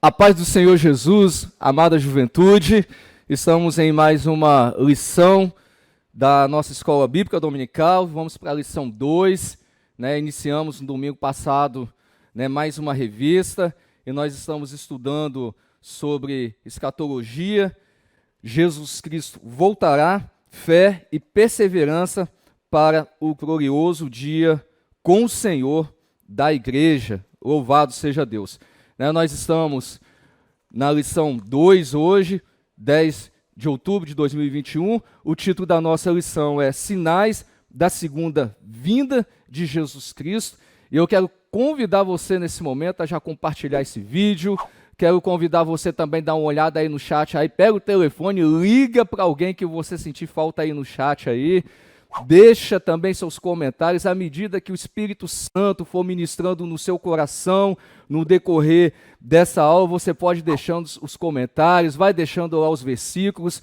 A paz do Senhor Jesus, amada juventude, estamos em mais uma lição da nossa escola bíblica dominical. Vamos para a lição 2, Iniciamos no domingo passado, mais uma revista, e nós estamos estudando sobre escatologia. Jesus Cristo voltará, fé e perseverança para o glorioso dia com o Senhor da igreja. Louvado seja Deus. Nós estamos na lição 2 hoje, 10 de outubro de 2021. O título da nossa lição é Sinais da Segunda Vinda de Jesus Cristo. E eu quero convidar você nesse momento a já compartilhar esse vídeo. Quero convidar você também a dar uma olhada aí no chat. Aí pega o telefone, liga para alguém que você sentir falta aí no chat aí. Deixa também seus comentários à medida que o Espírito Santo for ministrando no seu coração, no decorrer dessa aula, você pode deixando os comentários, vai deixando lá os versículos,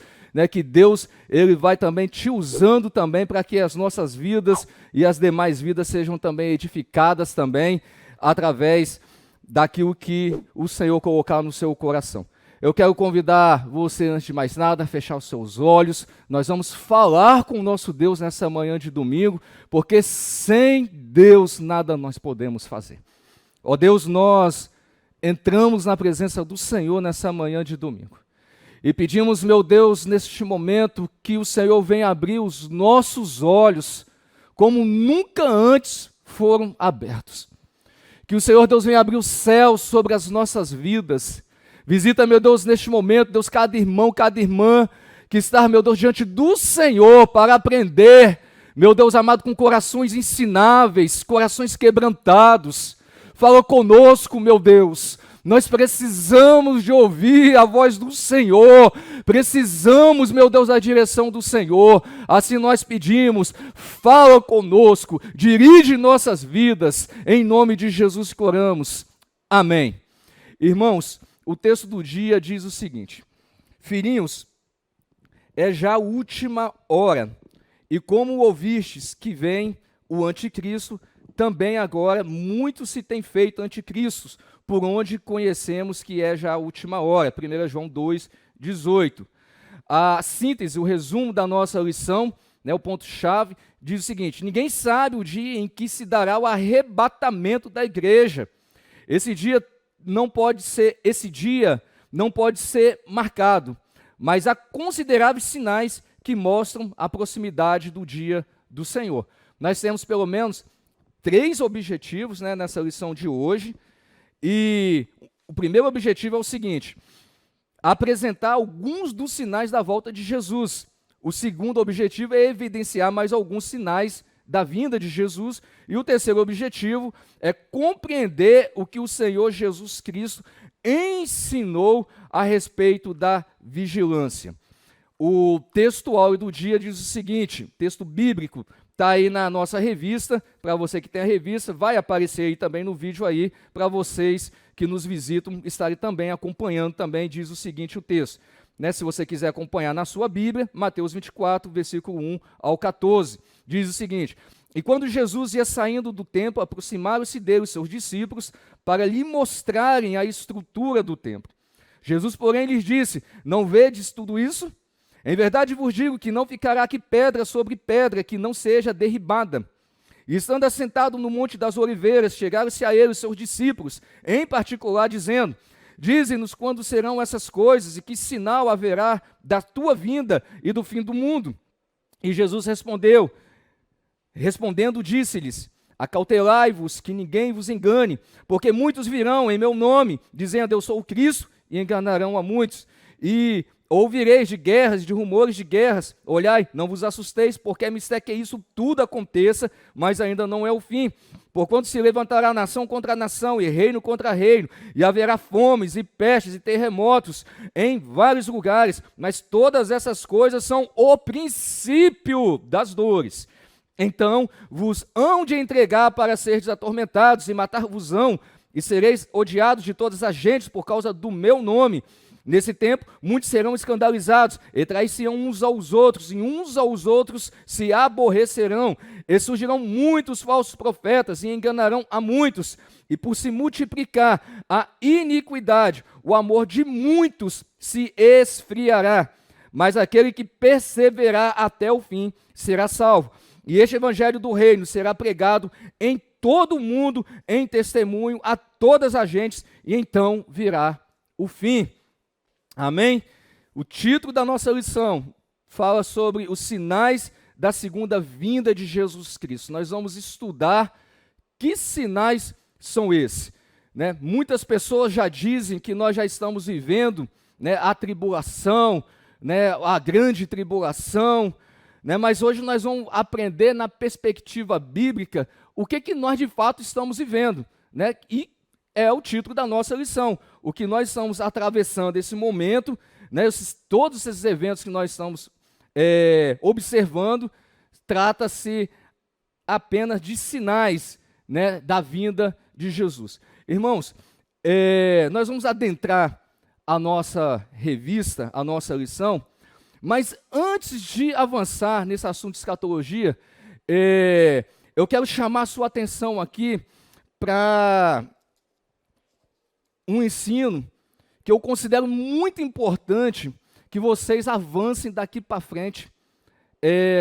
que Deus ele vai também te usando também para que as nossas vidas e as demais vidas sejam também edificadas também através daquilo que o Senhor colocar no seu coração. Eu quero convidar você, antes de mais nada, a fechar os seus olhos. Nós vamos falar com o nosso Deus nessa manhã de domingo, porque sem Deus nada nós podemos fazer. Ó Deus, nós entramos na presença do Senhor nessa manhã de domingo. E pedimos, meu Deus, neste momento, que o Senhor venha abrir os nossos olhos, como nunca antes foram abertos. Que o Senhor, Deus, venha abrir o céu sobre as nossas vidas. Visita, meu Deus, neste momento, Deus, cada irmão, cada irmã que está, meu Deus, diante do Senhor para aprender, meu Deus amado, com corações ensináveis, corações quebrantados. Fala conosco, meu Deus. Nós precisamos de ouvir a voz do Senhor, precisamos, meu Deus, da direção do Senhor. Assim nós pedimos, fala conosco, dirige nossas vidas, em nome de Jesus que oramos. Amém. Irmãos, o texto do dia diz o seguinte: filhinhos, é já a última hora, e como ouvistes que vem o anticristo, também agora muito se tem feito anticristos, por onde conhecemos que é já a última hora. 1 João 2,18. A síntese, o resumo da nossa lição, o ponto-chave, diz o seguinte: ninguém sabe o dia em que se dará o arrebatamento da igreja. Esse dia não pode ser marcado, mas há consideráveis sinais que mostram a proximidade do dia do Senhor. Nós temos pelo menos 3 objetivos nessa lição de hoje, e o primeiro objetivo é o seguinte: apresentar alguns dos sinais da volta de Jesus. O segundo objetivo é evidenciar mais alguns sinais da vinda de Jesus, e o terceiro objetivo é compreender o que o Senhor Jesus Cristo ensinou a respeito da vigilância. O texto áureo do dia diz o seguinte, texto bíblico, está aí na nossa revista, para você que tem a revista, vai aparecer aí também no vídeo aí, para vocês que nos visitam estarem também acompanhando também, diz o seguinte o texto. Se você quiser acompanhar na sua Bíblia, Mateus 24, versículo 1 ao 14, diz o seguinte: e quando Jesus ia saindo do templo, aproximaram-se dele os seus discípulos para lhe mostrarem a estrutura do templo. Jesus, porém, lhes disse: não vedes tudo isso? Em verdade vos digo que não ficará aqui pedra sobre pedra que não seja derribada. E estando assentado no Monte das Oliveiras, chegaram-se a ele os seus discípulos, em particular, dizendo: dize-nos quando serão essas coisas e que sinal haverá da tua vinda e do fim do mundo. E Jesus respondendo, disse-lhes: acautelai-vos que ninguém vos engane, porque muitos virão em meu nome, dizendo eu sou o Cristo, e enganarão a muitos. E ouvireis de guerras, de rumores de guerras. Olhai, não vos assusteis, porque é mistério que isso tudo aconteça, mas ainda não é o fim. Porquanto se levantará nação contra nação, e reino contra reino, e haverá fomes, e pestes, e terremotos em vários lugares, mas todas essas coisas são o princípio das dores. Então vos hão de entregar para seres atormentados, e matar-vos-ão, e sereis odiados de todas as gentes por causa do meu nome. Nesse tempo, muitos serão escandalizados, e trair-se-ão uns aos outros, e uns aos outros se aborrecerão. E surgirão muitos falsos profetas, e enganarão a muitos. E por se multiplicar a iniquidade, o amor de muitos se esfriará. Mas aquele que perseverar até o fim será salvo. E este evangelho do reino será pregado em todo o mundo, em testemunho a todas as gentes, e então virá o fim. Amém? O título da nossa lição fala sobre os sinais da segunda vinda de Jesus Cristo. Nós vamos estudar que sinais são esses, né? Muitas pessoas já dizem que nós já estamos vivendo, né, a tribulação, né, a grande tribulação, né? Mas hoje nós vamos aprender na perspectiva bíblica o que nós de fato estamos vivendo, né? E é o título da nossa lição, o que nós estamos atravessando esse momento, né? Todos esses eventos que nós estamos observando, trata-se apenas de sinais, né, da vinda de Jesus. Irmãos, nós vamos adentrar a nossa revista, a nossa lição, mas antes de avançar nesse assunto de escatologia, eu quero chamar a sua atenção aqui para um ensino que eu considero muito importante que vocês avancem daqui para frente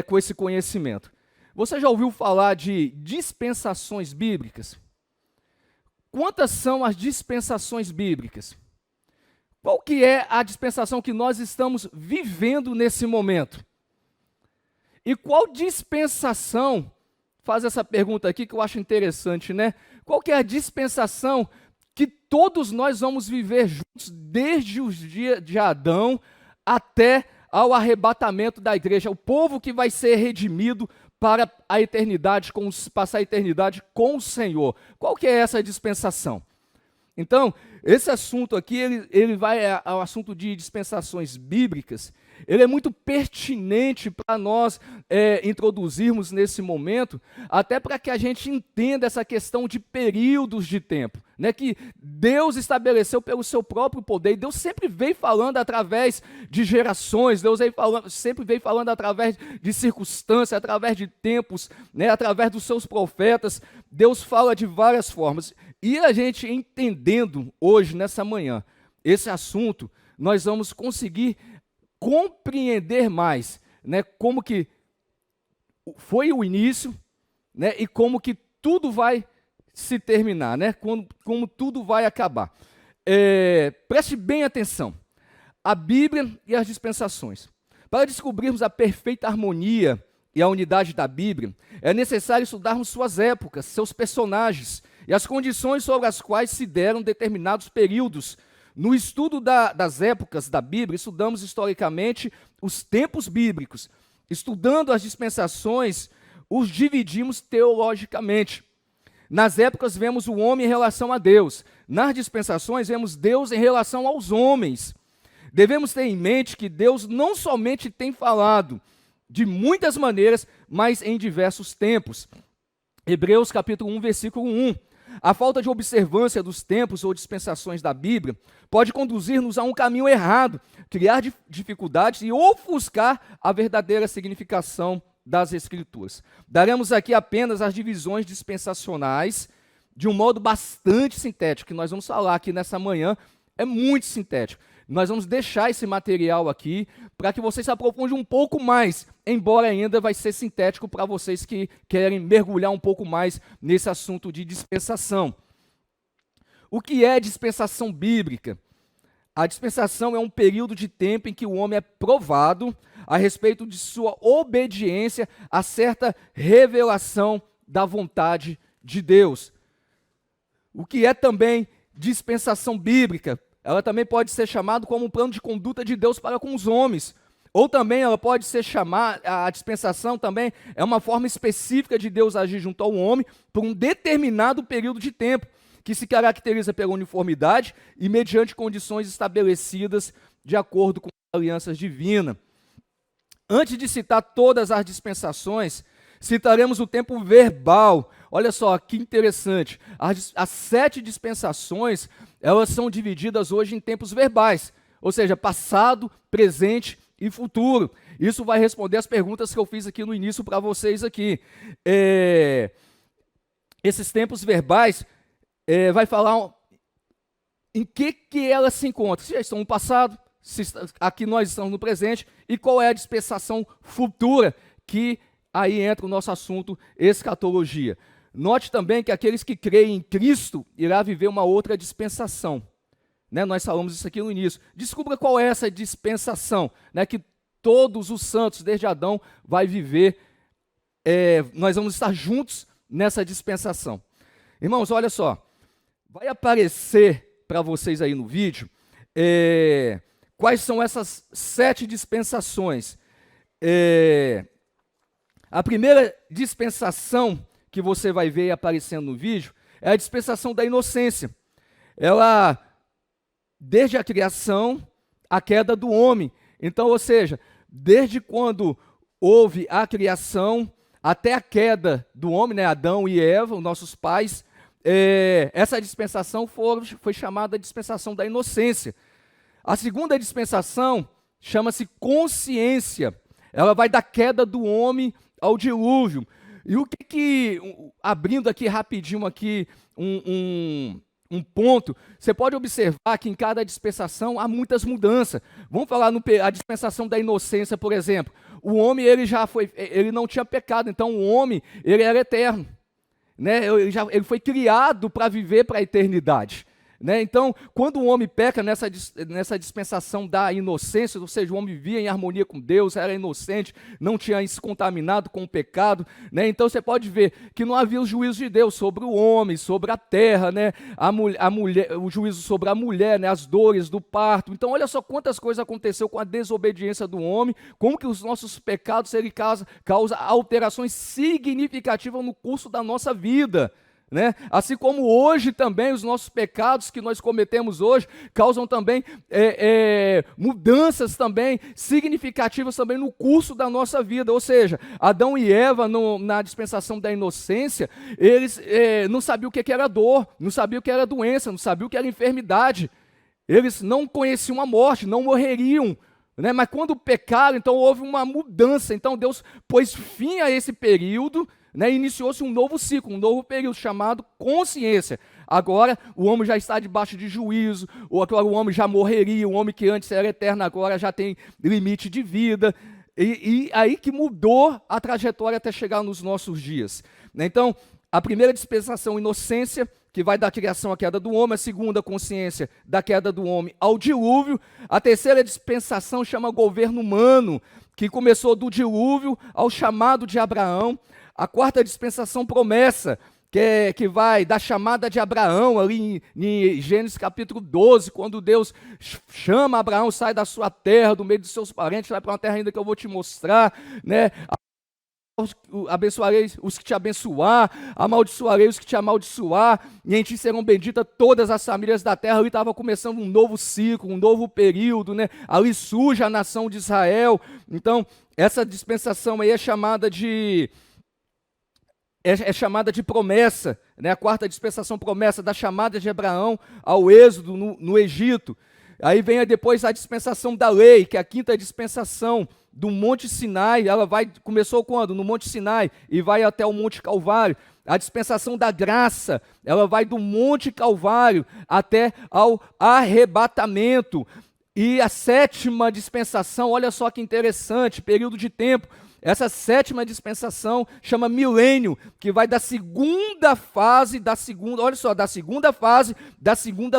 com esse conhecimento. Você já ouviu falar de dispensações bíblicas? Quantas são as dispensações bíblicas? Qual que é a dispensação que nós estamos vivendo nesse momento? E qual dispensação, faz essa pergunta aqui que eu acho interessante, né? Qual que é a dispensação que todos nós vamos viver juntos desde os dias de Adão até ao arrebatamento da igreja? O povo que vai ser redimido para a eternidade, passar a eternidade com o Senhor. Qual que é essa dispensação? Então, esse assunto aqui, ele vai ao assunto de dispensações bíblicas. Ele é muito pertinente para nós introduzirmos nesse momento, até para que a gente entenda essa questão de períodos de tempo, né, que Deus estabeleceu pelo seu próprio poder. E Deus sempre veio falando através de gerações, sempre veio falando através de circunstâncias, através de tempos, né, através dos seus profetas. Deus fala de várias formas. E a gente entendendo hoje, nessa manhã, esse assunto, nós vamos conseguir compreender mais, né, como que foi o início, né, e como que tudo vai se terminar, né, como tudo vai acabar. Preste bem atenção. A Bíblia e as dispensações. Para descobrirmos a perfeita harmonia e a unidade da Bíblia, é necessário estudarmos suas épocas, seus personagens e as condições sobre as quais se deram determinados períodos. No estudo das épocas da Bíblia, estudamos historicamente os tempos bíblicos. Estudando as dispensações, os dividimos teologicamente. Nas épocas, vemos o homem em relação a Deus. Nas dispensações, vemos Deus em relação aos homens. Devemos ter em mente que Deus não somente tem falado de muitas maneiras, mas em diversos tempos. Hebreus capítulo 1, versículo 1. A falta de observância dos tempos ou dispensações da Bíblia pode conduzir-nos a um caminho errado, criar dificuldades e ofuscar a verdadeira significação das Escrituras. Daremos aqui apenas as divisões dispensacionais de um modo bastante sintético, que nós vamos falar aqui nessa manhã, é muito sintético. Nós vamos deixar esse material aqui para que vocês se aprofundem um pouco mais, embora ainda vai ser sintético para vocês que querem mergulhar um pouco mais nesse assunto de dispensação. O que é dispensação bíblica? A dispensação é um período de tempo em que o homem é provado a respeito de sua obediência a certa revelação da vontade de Deus. O que é também dispensação bíblica? Ela também pode ser chamada como um plano de conduta de Deus para com os homens. Ou também ela pode ser chamada, a dispensação também é uma forma específica de Deus agir junto ao homem por um determinado período de tempo, que se caracteriza pela uniformidade e mediante condições estabelecidas de acordo com as alianças divinas. Antes de citar todas as dispensações, citaremos o tempo verbal. Olha só, que interessante. As 7 dispensações, elas são divididas hoje em tempos verbais. ou seja, passado, presente e futuro. Isso vai responder as perguntas que eu fiz aqui no início para vocês aqui. Esses tempos verbais vai falar em que elas se encontram. Se já estão no passado, aqui nós estamos no presente, e qual é a dispensação futura, que aí entra o nosso assunto, escatologia. Note também que aqueles que creem em Cristo irá viver uma outra dispensação. Né? Nós falamos isso aqui no início. Descubra qual é essa dispensação, né? Que todos os santos, desde Adão, vai viver. Nós vamos estar juntos nessa dispensação. Irmãos, olha só. Vai aparecer para vocês aí no vídeo quais são essas 7 dispensações. A primeira dispensação que você vai ver aparecendo no vídeo é a dispensação da inocência. Ela, desde a criação, a queda do homem. Então, ou seja, desde quando houve a criação até a queda do homem, né, Adão e Eva, os nossos pais, essa dispensação foi chamada dispensação da inocência. A segunda dispensação chama-se consciência. Ela vai da queda do homem ao dilúvio. E o que abrindo aqui rapidinho aqui um ponto, você pode observar que em cada dispensação há muitas mudanças. Vamos falar a dispensação da inocência, por exemplo. O homem ele não tinha pecado, então o homem ele era eterno, né? Ele foi criado para viver para a eternidade. Né? Então, quando o homem peca nessa dispensação da inocência, ou seja, o homem vivia em harmonia com Deus, era inocente, não tinha se contaminado com o pecado, né? Então você pode ver que não havia o juízo de Deus sobre o homem, sobre a terra, né? A mulher, o juízo sobre a mulher, né? As dores do parto. Então olha só quantas coisas aconteceu com a desobediência do homem, como que os nossos pecados causam alterações significativas no curso da nossa vida. Né? Assim como hoje também os nossos pecados que nós cometemos hoje causam também mudanças também significativas também no curso da nossa vida. Ou seja, Adão e Eva na dispensação da inocência, eles não sabiam o que era dor, não sabiam o que era doença, não sabiam o que era enfermidade. Eles não conheciam a morte, não morreriam. Né? Mas quando pecaram, então houve uma mudança. Então Deus pôs fim a esse período, né, iniciou-se um novo ciclo, um novo período chamado consciência. Agora o homem já está debaixo de juízo, ou agora o homem já morreria, o homem que antes era eterno agora já tem limite de vida, e aí que mudou a trajetória até chegar nos nossos dias. Né? Então, a primeira dispensação, inocência, que vai da criação à queda do homem. A segunda, consciência, da queda do homem ao dilúvio. A terceira dispensação chama governo humano, que começou do dilúvio ao chamado de Abraão. A quarta dispensação, promessa, que vai da chamada de Abraão, ali em Gênesis capítulo 12, quando Deus chama Abraão, sai da sua terra, do meio dos seus parentes, vai para uma terra ainda que eu vou te mostrar, né? Abençoarei os que te abençoar, amaldiçoarei os que te amaldiçoar, e em ti serão benditas todas as famílias da terra. Ali estava começando um novo ciclo, um novo período, né? Ali surge a nação de Israel. Então, essa dispensação aí é chamada de promessa, né? A quarta dispensação, promessa, da chamada de Abraão ao êxodo no Egito. Aí vem depois a dispensação da lei, que é a quinta dispensação do Monte Sinai. Ela começou quando? No Monte Sinai e vai até o Monte Calvário. A dispensação da graça, ela vai do Monte Calvário até ao arrebatamento. E a sétima dispensação, olha só que interessante, período de tempo. Essa sétima dispensação chama milênio, que vai da segunda fase, da segunda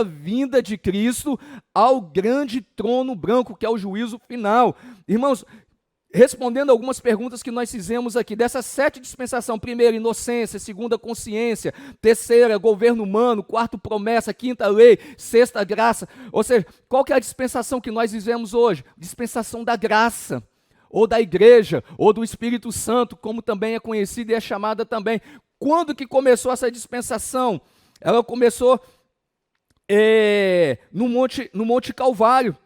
vinda de Cristo ao grande trono branco, que é o juízo final. Irmãos, respondendo algumas perguntas que nós fizemos aqui, dessas 7 dispensações: primeira, inocência; segunda, consciência; terceira, governo humano; quarto, promessa; quinta, lei; sexta, graça. Ou seja, qual que é a dispensação que nós vivemos hoje? Dispensação da graça, ou da igreja, ou do Espírito Santo, como também é conhecida e é chamada também. Quando que começou essa dispensação? Ela começou no Monte Calvário,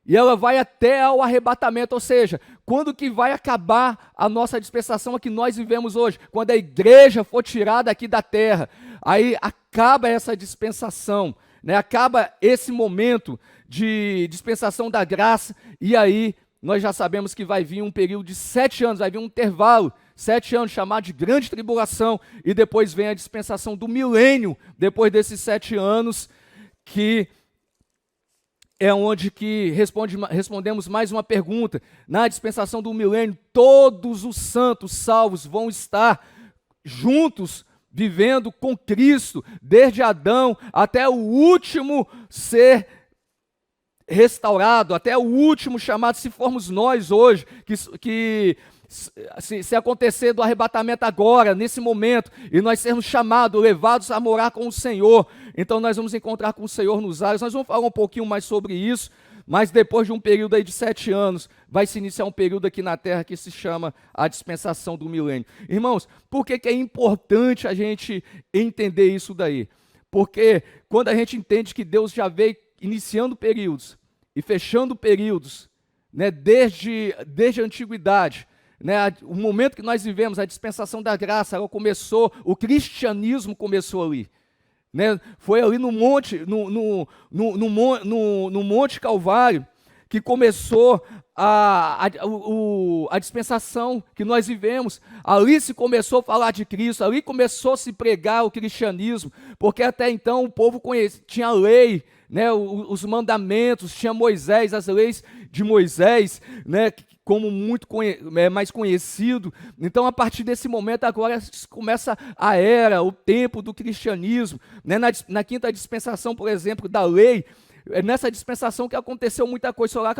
e ela vai até ao arrebatamento. Ou seja, quando que vai acabar a nossa dispensação a que nós vivemos hoje? Quando a igreja for tirada aqui da terra, aí acaba essa dispensação. né? Acaba esse momento de dispensação da graça, e aí nós já sabemos que vai vir um período de 7 anos, vai vir um intervalo, 7 anos, chamado de grande tribulação, e depois vem a dispensação do milênio, depois desses 7 anos, que é onde que respondemos mais uma pergunta. Na dispensação do milênio, todos os santos salvos vão estar juntos, vivendo com Cristo, desde Adão até o último ser restaurado, até o último chamado, se formos nós hoje, se acontecer do arrebatamento agora, nesse momento, e nós sermos chamados, levados a morar com o Senhor, então nós vamos encontrar com o Senhor nos ares. Nós vamos falar um pouquinho mais sobre isso, mas depois de um período aí de 7 anos, vai se iniciar um período aqui na Terra que se chama a dispensação do milênio. Irmãos, por que é importante a gente entender isso daí? Porque quando a gente entende que Deus já veio iniciando períodos e fechando períodos, né, desde a antiguidade, né, o momento que nós vivemos, a dispensação da graça, ela começou, o cristianismo começou ali, né, foi ali no Monte Calvário que começou a dispensação que nós vivemos. Ali se começou a falar de Cristo, ali começou a se pregar o cristianismo, porque até então o povo tinha a lei, né, os mandamentos, tinha Moisés, as leis de Moisés, né, como muito mais conhecido. Então, a partir desse momento, agora começa a era, o tempo do cristianismo, né, na quinta dispensação, por exemplo, da lei. É nessa dispensação que aconteceu muita coisa, só lá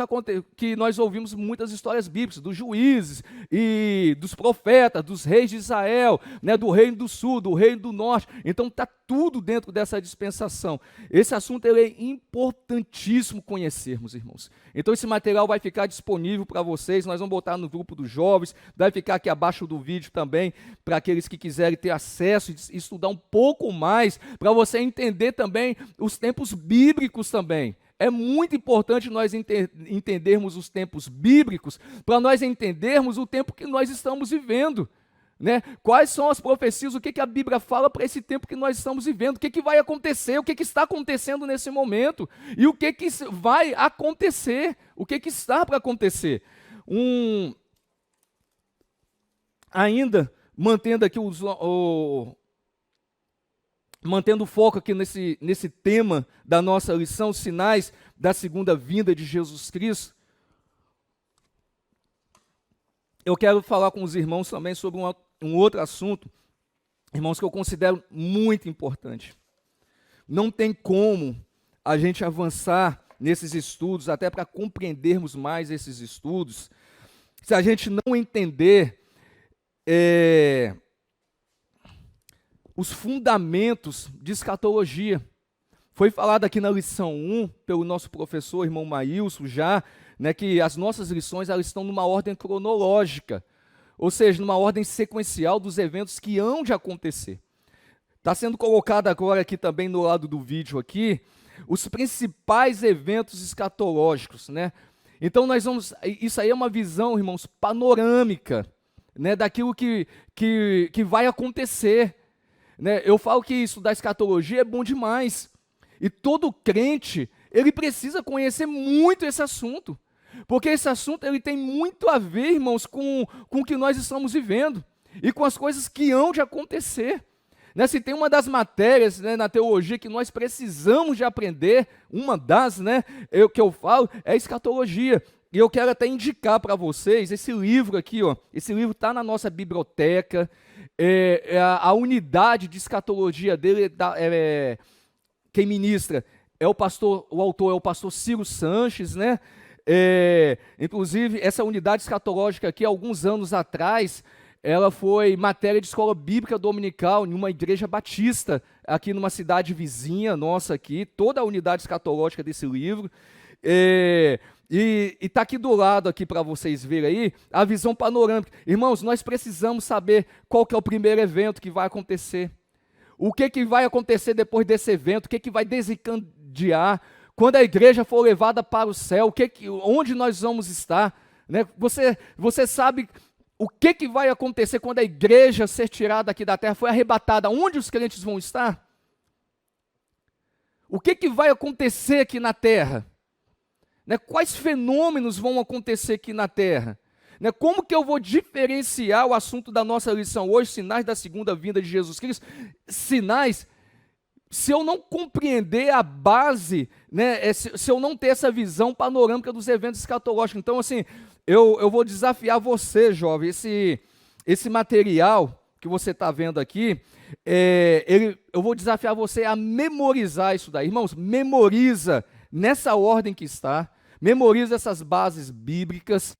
que nós ouvimos muitas histórias bíblicas, dos juízes e dos profetas, dos reis de Israel, né, do reino do sul, do reino do norte. Então está tudo dentro dessa dispensação. Esse assunto ele é importantíssimo conhecermos, irmãos. Então esse material vai ficar disponível para vocês, nós vamos botar no grupo dos jovens, vai ficar aqui abaixo do vídeo também, para aqueles que quiserem ter acesso e estudar um pouco mais, para você entender também os tempos bíblicos também. É muito importante nós entendermos os tempos bíblicos, para nós entendermos o tempo que nós estamos vivendo, né? Quais são as profecias, o que a Bíblia fala para esse tempo que nós estamos vivendo, o que vai acontecer, o que está acontecendo nesse momento, e o que vai acontecer, o que está para acontecer. Ainda, mantendo aqui mantendo o foco aqui nesse tema da nossa lição, sinais da segunda vinda de Jesus Cristo, eu quero falar com os irmãos também sobre um outro assunto, irmãos, que eu considero muito importante. Não tem como a gente avançar nesses estudos, até para compreendermos mais esses estudos, se a gente não entender os fundamentos de escatologia. Foi falado aqui na lição 1, pelo nosso professor, irmão Maílson, já, né, que as nossas lições elas estão numa ordem cronológica, ou seja, numa ordem sequencial dos eventos que hão de acontecer. Está sendo colocado agora aqui também no lado do vídeo aqui, os principais eventos escatológicos, né? Então isso aí é uma visão, irmãos, panorâmica, né, daquilo que vai acontecer. Né? Eu falo que isso da escatologia é bom demais. E todo crente, ele precisa conhecer muito esse assunto. Porque esse assunto ele tem muito a ver, irmãos, com o que nós estamos vivendo. E com as coisas que hão de acontecer. Né? Se tem uma das matérias, né, na teologia que nós precisamos de aprender, uma das, né, que eu falo, é a escatologia. E eu quero até indicar para vocês esse livro aqui, ó. Esse livro está na nossa biblioteca. A unidade de escatologia dele, quem ministra o autor é o pastor Ciro Sanches, né? Inclusive, essa unidade escatológica aqui, alguns anos atrás, ela foi matéria de escola bíblica dominical em uma igreja batista, aqui numa cidade vizinha nossa aqui, toda a unidade escatológica desse livro. E está aqui do lado aqui para vocês verem aí a visão panorâmica. Irmãos, nós precisamos saber qual que é o primeiro evento que vai acontecer. O que vai acontecer depois desse evento, o que vai desencadear. Quando a igreja for levada para o céu, onde nós vamos estar. Né? Você sabe o que vai acontecer quando a igreja ser tirada aqui da terra, foi arrebatada, onde os crentes vão estar? O que vai acontecer aqui na terra? Né? Quais fenômenos vão acontecer aqui na terra? Né? Como que eu vou diferenciar o assunto da nossa lição hoje, sinais da segunda vinda de Jesus Cristo? Sinais, se eu não compreender a base, né, se eu não ter essa visão panorâmica dos eventos escatológicos. Então, assim, eu vou desafiar você, jovem, esse material que você está vendo aqui, eu vou desafiar você a memorizar isso daí. Irmãos, memoriza nessa ordem que está, memoriza essas bases bíblicas,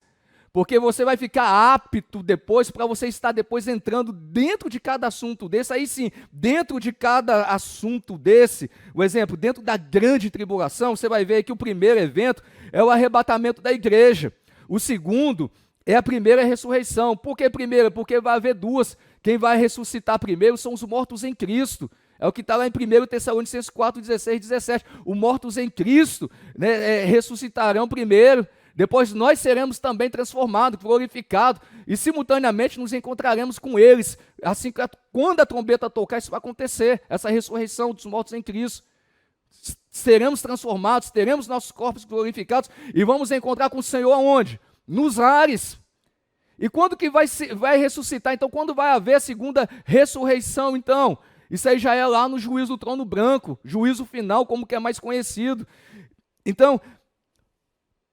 porque você vai ficar apto depois, para você estar depois entrando dentro de cada assunto desse. Aí sim, dentro de cada assunto desse, o exemplo, dentro da grande tribulação, você vai ver que o primeiro evento é o arrebatamento da igreja. O segundo é a primeira ressurreição. Por que primeira? Porque vai haver duas. Quem vai ressuscitar primeiro são os mortos em Cristo. É o que está lá em 1 Tessalonicenses 4, 16, 17. Os mortos em Cristo, né, ressuscitarão primeiro. Depois nós seremos também transformados, glorificados, e simultaneamente nos encontraremos com eles. Assim, quando a trombeta tocar, isso vai acontecer, essa ressurreição dos mortos em Cristo. Seremos transformados, teremos nossos corpos glorificados, e vamos encontrar com o Senhor aonde? Nos ares. E quando que vai ressuscitar? Então, quando vai haver a segunda ressurreição, então? Isso aí já é lá no juízo do trono branco, juízo final, como que é mais conhecido. Então,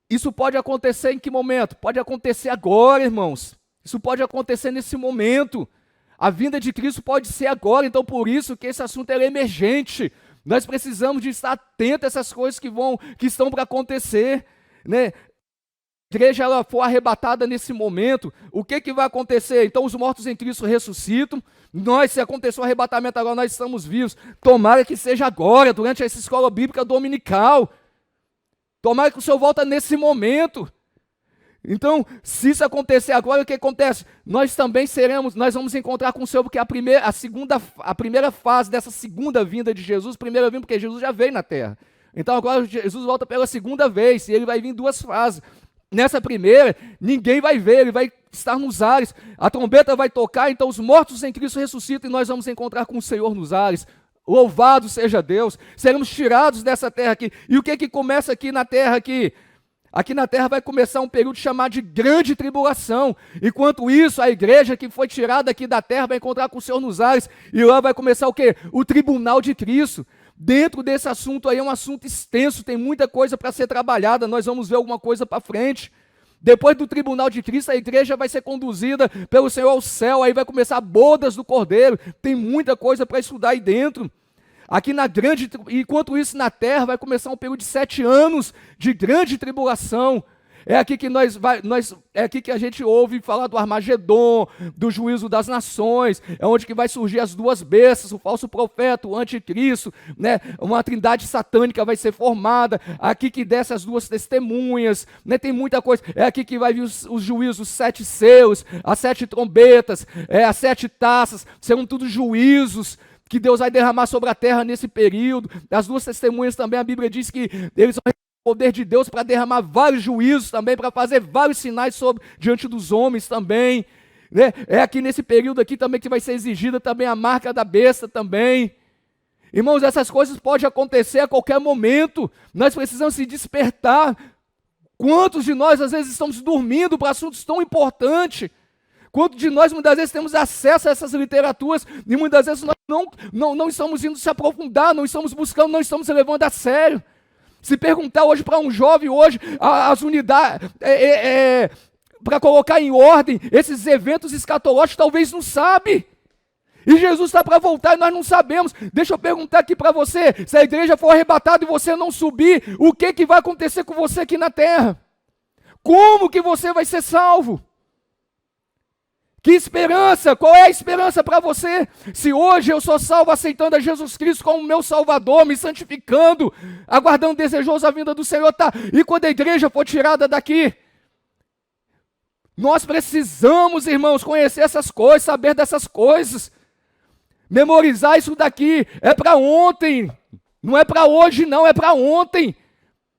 isso pode acontecer em que momento? Pode acontecer agora, irmãos. Isso pode acontecer nesse momento. A vinda de Cristo pode ser agora, então por isso que esse assunto é emergente. Nós precisamos de estar atentos a essas coisas que estão para acontecer, né? A igreja ela for arrebatada nesse momento, o que vai acontecer? Então os mortos em Cristo ressuscitam. Nós, se acontecer o arrebatamento agora, nós estamos vivos. Tomara que seja agora, durante essa escola bíblica dominical. Tomara que o Senhor volta nesse momento. Então, se isso acontecer agora, o que acontece? Nós também nós vamos encontrar com o Senhor, porque a primeira fase dessa segunda vinda de Jesus, primeira vinda porque Jesus já veio na terra. Então agora Jesus volta pela segunda vez, e ele vai vir em duas fases. Nessa primeira, ninguém vai ver, ele vai estar nos ares, a trombeta vai tocar, então os mortos em Cristo ressuscitam e nós vamos encontrar com o Senhor nos ares. Louvado seja Deus, seremos tirados dessa terra aqui. E o que começa aqui na terra aqui? Aqui na terra vai começar um período chamado de grande tribulação. Enquanto isso, a igreja que foi tirada aqui da terra vai encontrar com o Senhor nos ares. E lá vai começar o quê? O tribunal de Cristo. Dentro desse assunto aí é um assunto extenso, tem muita coisa para ser trabalhada. Nós vamos ver alguma coisa para frente. Depois do tribunal de Cristo, a igreja vai ser conduzida pelo Senhor ao céu, aí vai começar bodas do Cordeiro, tem muita coisa para estudar aí dentro. Enquanto isso na terra vai começar um período de 7 anos de grande tribulação. É aqui que é aqui que a gente ouve falar do Armagedon, do juízo das nações, é onde que vai surgir as duas bestas, o falso profeta, o anticristo, né? Uma trindade satânica vai ser formada, aqui que desce as duas testemunhas, né? Tem muita coisa, é aqui que vai vir os juízos, os 7 selos, as 7 trombetas, as 7 taças, serão tudo juízos que Deus vai derramar sobre a terra nesse período. As duas testemunhas também, a Bíblia diz que eles vão poder de Deus para derramar vários juízos também, para fazer vários sinais diante dos homens também, né? É aqui nesse período aqui também que vai ser exigida também a marca da besta também. Irmãos, essas coisas podem acontecer a qualquer momento, nós precisamos se despertar. Quantos de nós às vezes estamos dormindo para assuntos tão importantes? Quantos de nós muitas vezes temos acesso a essas literaturas e muitas vezes nós não estamos indo se aprofundar, não estamos buscando, não estamos levando a sério. Se perguntar hoje para um jovem, hoje, as unidades, para colocar em ordem esses eventos escatológicos, talvez não sabe. E Jesus está para voltar e nós não sabemos. Deixa eu perguntar aqui para você, se a igreja for arrebatada e você não subir, o que vai acontecer com você aqui na terra? Como que você vai ser salvo? Que esperança? Qual é a esperança para você? Se hoje eu sou salvo aceitando a Jesus Cristo como meu Salvador, me santificando, aguardando desejoso a vinda do Senhor, tá? E quando a igreja for tirada daqui? Nós precisamos, irmãos, conhecer essas coisas, saber dessas coisas. Memorizar isso daqui é para ontem, não é para hoje não, é para ontem.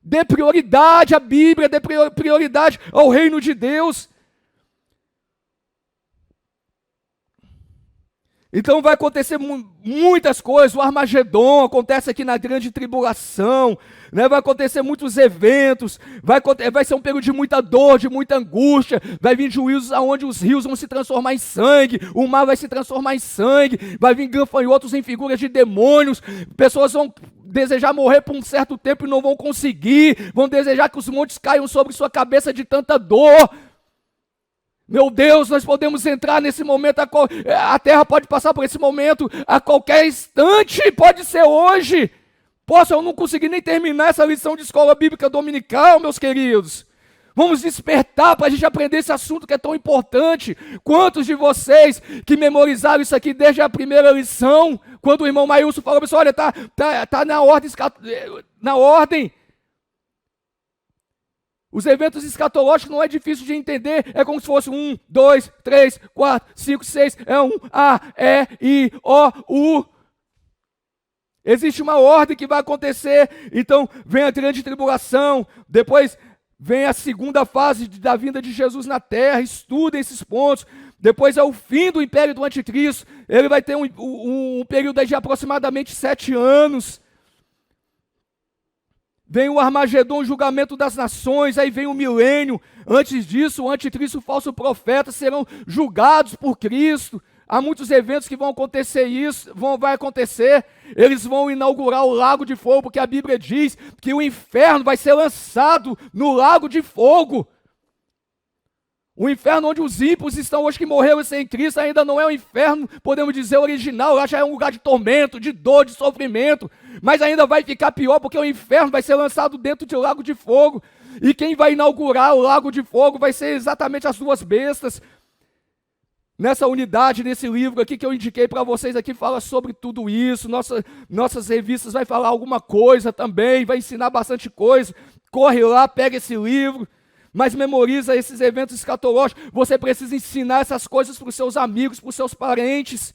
Dê prioridade à Bíblia, dê prioridade ao reino de Deus. Então vai acontecer muitas coisas, o Armagedon acontece aqui na grande tribulação, né? Vai acontecer muitos eventos, vai ser um período de muita dor, de muita angústia, vai vir juízos onde os rios vão se transformar em sangue, o mar vai se transformar em sangue, vai vir gafanhotos em figuras de demônios, pessoas vão desejar morrer por um certo tempo e não vão conseguir, vão desejar que os montes caiam sobre sua cabeça de tanta dor. Meu Deus, nós podemos entrar nesse momento, a terra pode passar por esse momento a qualquer instante, pode ser hoje. Eu não consegui nem terminar essa lição de escola bíblica dominical, meus queridos. Vamos despertar para a gente aprender esse assunto que é tão importante. Quantos de vocês que memorizaram isso aqui desde a primeira lição, quando o irmão Maílson falou, pessoal, olha, tá na ordem. Os eventos escatológicos não é difícil de entender, é como se fosse 1, 2, 3, 4, 5, 6, é um A, E, I, O, U. Existe uma ordem que vai acontecer, então vem a grande tribulação, depois vem a segunda fase da vinda de Jesus na terra, estudem esses pontos, depois é o fim do império do anticristo, ele vai ter um período de aproximadamente 7 anos, vem o Armagedon, o julgamento das nações, aí vem o milênio. Antes disso, o anticristo e o falso profeta serão julgados por Cristo. Há muitos eventos que vão acontecer vai acontecer. Eles vão inaugurar o lago de fogo, porque a Bíblia diz que o inferno vai ser lançado no lago de fogo. O inferno onde os ímpios estão hoje que morreram sem Cristo ainda não é o inferno, podemos dizer, original, lá já é um lugar de tormento, de dor, de sofrimento, mas ainda vai ficar pior porque o inferno vai ser lançado dentro de um lago de fogo, e quem vai inaugurar o lago de fogo vai ser exatamente as duas bestas. Nessa unidade, nesse livro aqui que eu indiquei para vocês aqui, fala sobre tudo isso, nossas revistas vai falar alguma coisa também, vai ensinar bastante coisa, corre lá, pega esse livro, mas memoriza esses eventos escatológicos. Você precisa ensinar essas coisas para os seus amigos, para os seus parentes.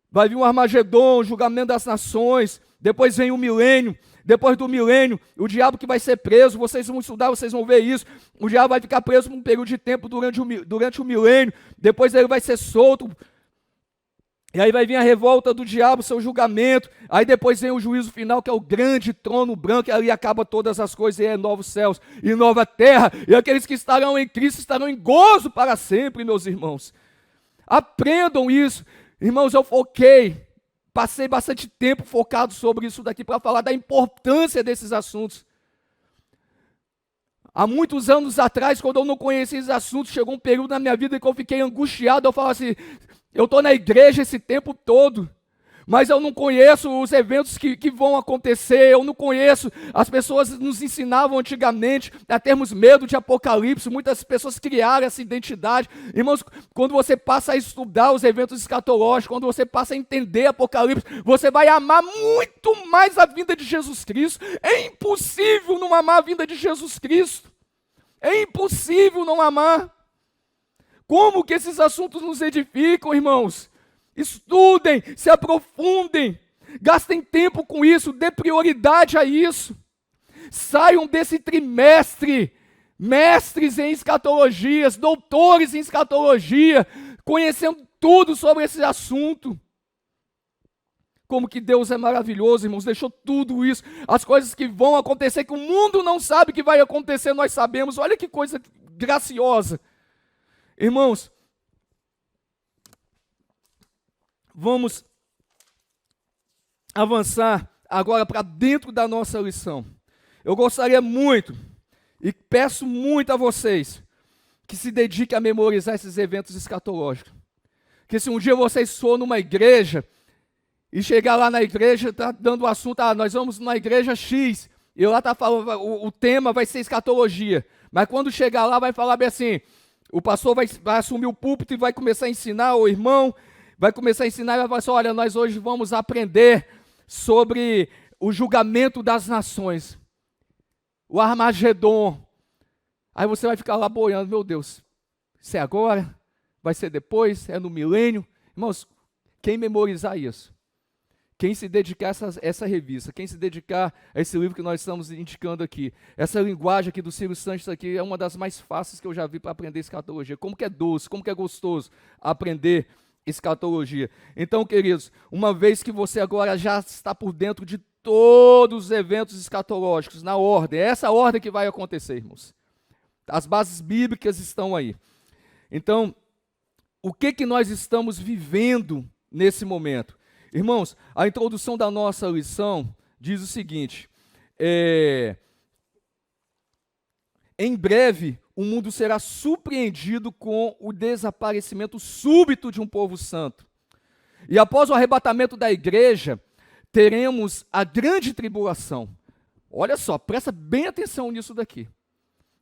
Vai vir um Armagedon, o julgamento das nações, depois vem o milênio, depois do milênio, o diabo que vai ser preso, vocês vão estudar, vocês vão ver isso, o diabo vai ficar preso por um período de tempo durante o milênio, depois ele vai ser solto, e aí vai vir a revolta do diabo, seu julgamento, aí depois vem o juízo final, que é o grande trono branco, e ali acaba todas as coisas, e é novos céus e nova terra, e aqueles que estarão em Cristo estarão em gozo para sempre, meus irmãos. Aprendam isso. Irmãos, passei bastante tempo focado sobre isso daqui, para falar da importância desses assuntos. Há muitos anos atrás, quando eu não conhecia esses assuntos, chegou um período na minha vida que eu fiquei angustiado, eu falava assim, eu estou na igreja esse tempo todo, mas eu não conheço os eventos que vão acontecer, eu não conheço, as pessoas nos ensinavam antigamente a termos medo de Apocalipse, muitas pessoas criaram essa identidade. Irmãos, quando você passa a estudar os eventos escatológicos, quando você passa a entender Apocalipse, você vai amar muito mais a vinda de Jesus Cristo. É impossível não amar a vinda de Jesus Cristo, é impossível não amar. Como que esses assuntos nos edificam, irmãos? Estudem, se aprofundem, gastem tempo com isso, dê prioridade a isso. Saiam desse trimestre, mestres em escatologias, doutores em escatologia, conhecendo tudo sobre esse assunto. Como que Deus é maravilhoso, irmãos, deixou tudo isso, as coisas que vão acontecer, que o mundo não sabe que vai acontecer, nós sabemos. Olha que coisa graciosa. Irmãos, vamos avançar agora para dentro da nossa lição. Eu gostaria muito, e peço muito a vocês, que se dediquem a memorizar esses eventos escatológicos. Que se um dia vocês forem numa igreja, e chegar lá na igreja, está dando o assunto, nós vamos na igreja X, e lá está falando, o tema vai ser escatologia. Mas quando chegar lá, vai falar bem assim, o pastor vai assumir o púlpito e vai começar a ensinar, o irmão vai começar a ensinar e vai falar assim, olha, nós hoje vamos aprender sobre o julgamento das nações, o Armagedon. Aí você vai ficar lá boiando, meu Deus, isso é agora? Vai ser depois? É no milênio? Irmãos, quem memorizar isso, quem se dedicar a essa revista, quem se dedicar a esse livro que nós estamos indicando aqui, essa linguagem aqui do Ciro Santos aqui é uma das mais fáceis que eu já vi para aprender escatologia. Como que é doce, como que é gostoso aprender escatologia. Então, queridos, uma vez que você agora já está por dentro de todos os eventos escatológicos, na ordem, é essa ordem que vai acontecer, irmãos. As bases bíblicas estão aí. Então, o que nós estamos vivendo nesse momento? Irmãos, a introdução da nossa lição diz o seguinte: em breve o mundo será surpreendido com o desaparecimento súbito de um povo santo. E após o arrebatamento da igreja, teremos a grande tribulação. Olha só, presta bem atenção nisso daqui.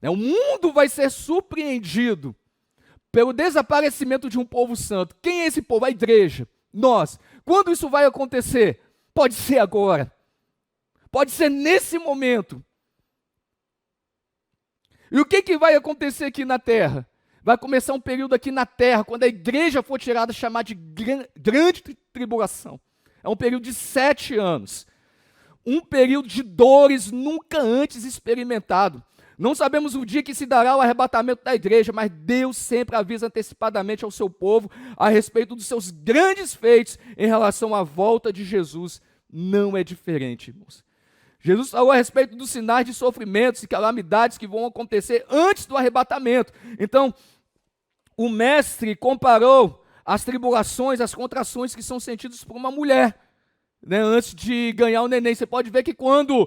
O mundo vai ser surpreendido pelo desaparecimento de um povo santo. Quem é esse povo? A igreja. Nós. Quando isso vai acontecer? Pode ser agora. Pode ser nesse momento. E o que vai acontecer aqui na terra? Vai começar um período aqui na terra, quando a igreja for tirada, chamada de grande tribulação. É um período de 7 anos. Um período de dores nunca antes experimentado. Não sabemos o dia que se dará o arrebatamento da igreja, mas Deus sempre avisa antecipadamente ao seu povo a respeito dos seus grandes feitos em relação à volta de Jesus. Não é diferente, irmãos. Jesus falou a respeito dos sinais de sofrimentos e calamidades que vão acontecer antes do arrebatamento. Então, o mestre comparou as tribulações, as contrações que são sentidas por uma mulher, né, antes de ganhar o neném. Você pode ver que quando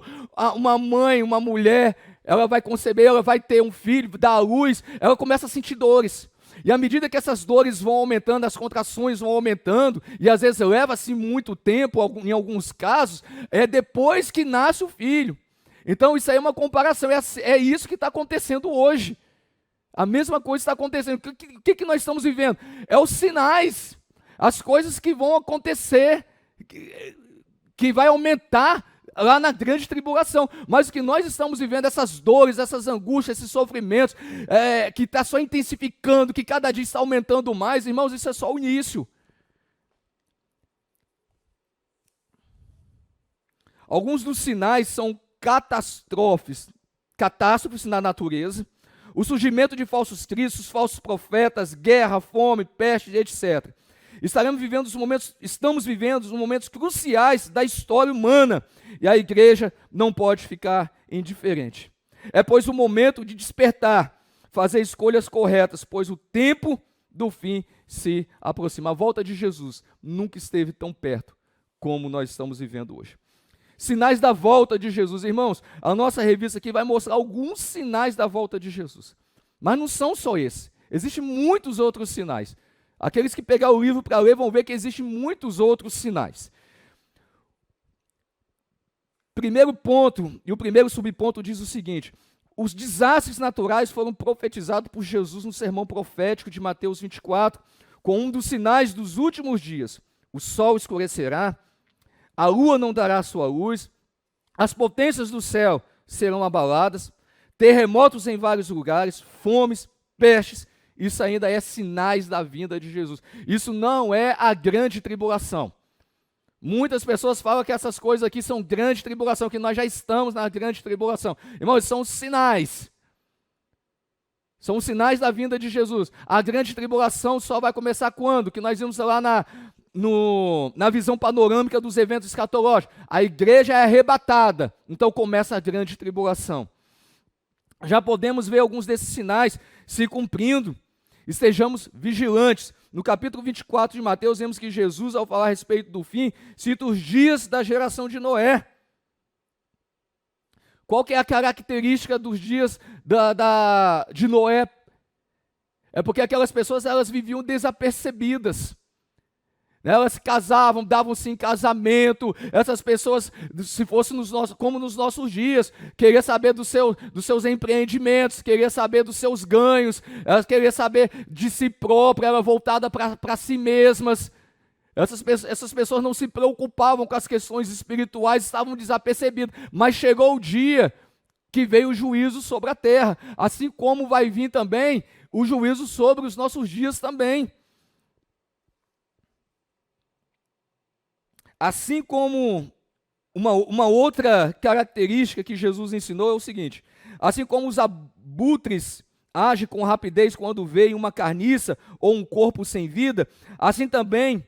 uma mãe, uma mulher, ela vai conceber, ela vai ter um filho, dar à luz, ela começa a sentir dores. E à medida que essas dores vão aumentando, as contrações vão aumentando, e às vezes leva-se muito tempo, em alguns casos, é depois que nasce o filho. Então isso aí é uma comparação, é isso que está acontecendo hoje. A mesma coisa está acontecendo. O que nós estamos vivendo? É os sinais, as coisas que vão acontecer, que vai aumentar lá na grande tribulação. Mas o que nós estamos vivendo, essas dores, essas angústias, esses sofrimentos, que está só intensificando, que cada dia está aumentando mais, irmãos, isso é só o início. Alguns dos sinais são catástrofes na natureza, o surgimento de falsos cristos, falsos profetas, guerra, fome, peste, etc. Estamos vivendo os momentos cruciais da história humana, e a igreja não pode ficar indiferente. É, pois, o momento de despertar, fazer escolhas corretas, pois o tempo do fim se aproxima. A volta de Jesus nunca esteve tão perto como nós estamos vivendo hoje. Sinais da volta de Jesus. Irmãos, a nossa revista aqui vai mostrar alguns sinais da volta de Jesus. Mas não são só esses. Existem muitos outros sinais. Aqueles que pegar o livro para ler vão ver que existem muitos outros sinais. Primeiro ponto, e o primeiro subponto diz o seguinte: os desastres naturais foram profetizados por Jesus no sermão profético de Mateus 24, com um dos sinais dos últimos dias. O sol escurecerá, a lua não dará sua luz, as potências do céu serão abaladas, terremotos em vários lugares, fomes, pestes. Isso ainda é sinais da vinda de Jesus. Isso não é a grande tribulação. Muitas pessoas falam que essas coisas aqui são grande tribulação, que nós já estamos na grande tribulação. Irmãos, são sinais. São os sinais da vinda de Jesus. A grande tribulação só vai começar quando? Que nós vimos lá na visão panorâmica dos eventos escatológicos. A igreja é arrebatada, então começa a grande tribulação. Já podemos ver alguns desses sinais se cumprindo. Estejamos vigilantes. No capítulo 24 de Mateus, vemos que Jesus, ao falar a respeito do fim, cita os dias da geração de Noé. Qual que é a característica dos dias de Noé? É porque aquelas pessoas, elas viviam desapercebidas. Elas se casavam, davam-se em casamento. Essas pessoas, se fosse como nos nossos dias, queria saber dos seus empreendimentos, queria saber dos seus ganhos, elas queriam saber de si própria, ela voltada para si mesmas. Essas pessoas não se preocupavam com as questões espirituais, estavam desapercebidas. Mas chegou o dia que veio o juízo sobre a terra, assim como vai vir também o juízo sobre os nossos dias também. Assim como uma outra característica que Jesus ensinou é o seguinte: assim como os abutres agem com rapidez quando veem uma carniça ou um corpo sem vida, assim também,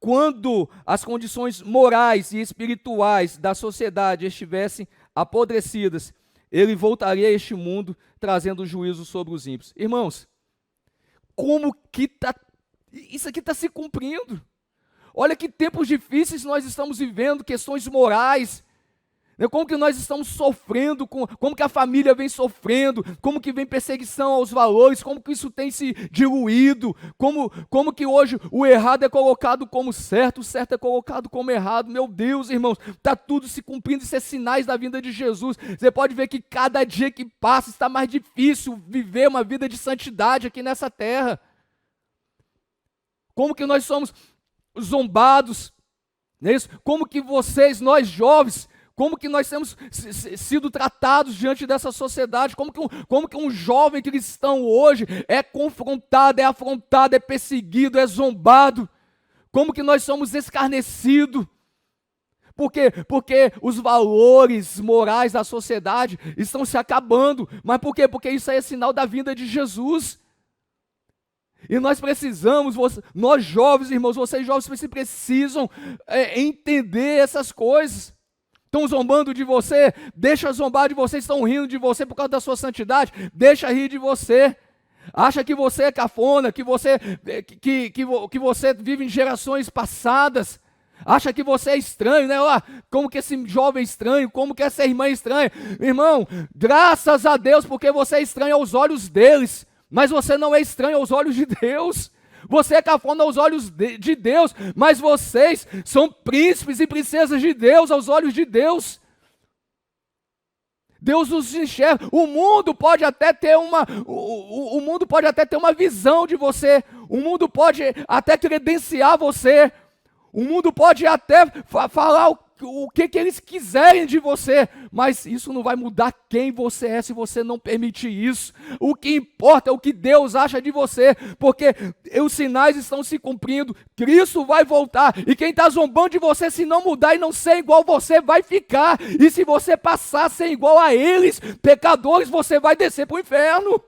quando as condições morais e espirituais da sociedade estivessem apodrecidas, ele voltaria a este mundo trazendo juízo sobre os ímpios. Irmãos, como que isso aqui está se cumprindo? Olha que tempos difíceis nós estamos vivendo, questões morais, né? Como que nós estamos sofrendo, como que a família vem sofrendo, como que vem perseguição aos valores, como que isso tem se diluído, como que hoje o errado é colocado como certo, o certo é colocado como errado. Meu Deus, irmãos, está tudo se cumprindo, isso é sinais da vinda de Jesus. Você pode ver que cada dia que passa está mais difícil viver uma vida de santidade aqui nessa terra. Como que nós somos zombados, não é isso? Como que nós jovens, como que nós temos sido tratados diante dessa sociedade, como que um jovem cristão hoje é confrontado, é afrontado, é perseguido, é zombado, como que nós somos escarnecidos. Por quê? Porque os valores morais da sociedade estão se acabando. Mas por quê? Porque isso aí é sinal da vinda de Jesus. E nós precisamos, nós jovens, irmãos, vocês jovens precisam entender essas coisas. Estão zombando de você, deixa zombar de você. Estão rindo de você por causa da sua santidade, deixa rir de você. Acha que você é cafona, que você vive em gerações passadas. Acha que você é estranho, né? Como que esse jovem é estranho, como que essa irmã é estranha. Irmão, graças a Deus, porque você é estranho aos olhos deles. Mas você não é estranho aos olhos de Deus. Você é cafona aos olhos de Deus, mas vocês são príncipes e princesas de Deus aos olhos de Deus. Deus nos enxerga. O mundo pode até ter uma visão de você. O mundo pode até credenciar você. O mundo pode até falar o que eles quiserem de você, mas isso não vai mudar quem você é se você não permitir isso. O que importa é o que Deus acha de você, porque os sinais estão se cumprindo, Cristo vai voltar, e quem está zombando de você, se não mudar e não ser igual você, vai ficar, e se você passar a ser igual a eles, pecadores, você vai descer para o inferno.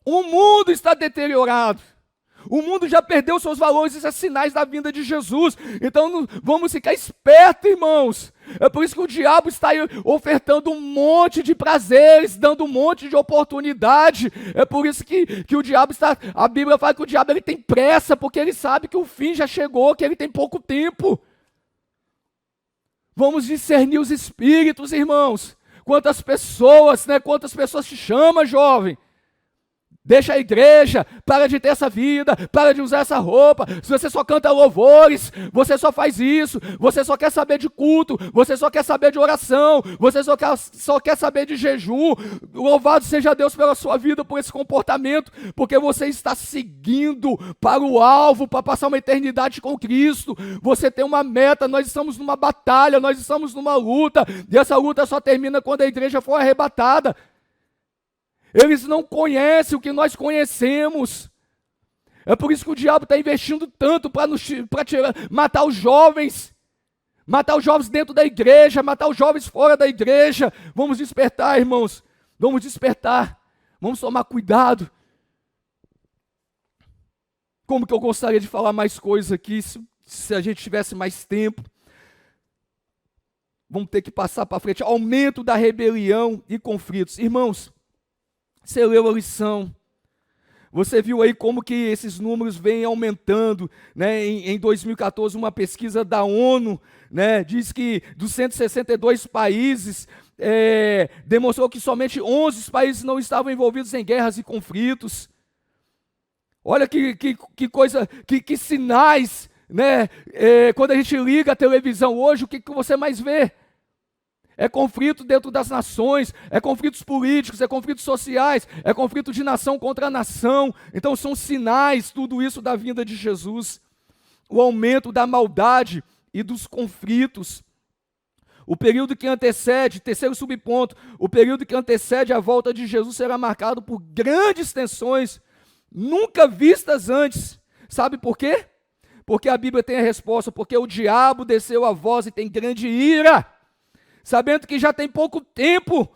O mundo está deteriorado. O mundo já perdeu seus valores, isso é sinais da vinda de Jesus. Então vamos ficar espertos, irmãos. É por isso que o diabo está aí ofertando um monte de prazeres, dando um monte de oportunidade. É por isso que o diabo está... A Bíblia fala que o diabo ele tem pressa, porque ele sabe que o fim já chegou, que ele tem pouco tempo. Vamos discernir os espíritos, irmãos. Quantas pessoas te chamam, jovem? Deixa a igreja, para de ter essa vida, para de usar essa roupa. Se você só canta louvores, você só faz isso, você só quer saber de culto, você só quer saber de oração, você só quer saber de jejum. Louvado seja Deus pela sua vida, por esse comportamento, porque você está seguindo para o alvo, para passar uma eternidade com Cristo. Você tem uma meta, nós estamos numa batalha, nós estamos numa luta, e essa luta só termina quando a igreja for arrebatada. Eles não conhecem o que nós conhecemos. É por isso que o diabo está investindo tanto para matar os jovens. Matar os jovens dentro da igreja, matar os jovens fora da igreja. Vamos despertar, irmãos. Vamos despertar. Vamos tomar cuidado. Como que eu gostaria de falar mais coisas aqui, se a gente tivesse mais tempo. Vamos ter que passar para frente. Aumento da rebelião e conflitos. Irmãos, você leu a lição, você viu aí como que esses números vêm aumentando, né? Em 2014, uma pesquisa da ONU, né, diz que dos 162 países, demonstrou que somente 11 países não estavam envolvidos em guerras e conflitos. Olha que coisa, que sinais, né? Quando a gente liga a televisão hoje, o que você mais vê? É conflito dentro das nações, é conflitos políticos, é conflitos sociais, é conflito de nação contra nação. Então são sinais, tudo isso, da vinda de Jesus. O aumento da maldade e dos conflitos. O período que antecede, terceiro subponto, o período que antecede a volta de Jesus será marcado por grandes tensões, nunca vistas antes, Sabe por quê? Porque a Bíblia tem a resposta, porque o diabo desceu a voz e tem grande ira, sabendo que já tem pouco tempo.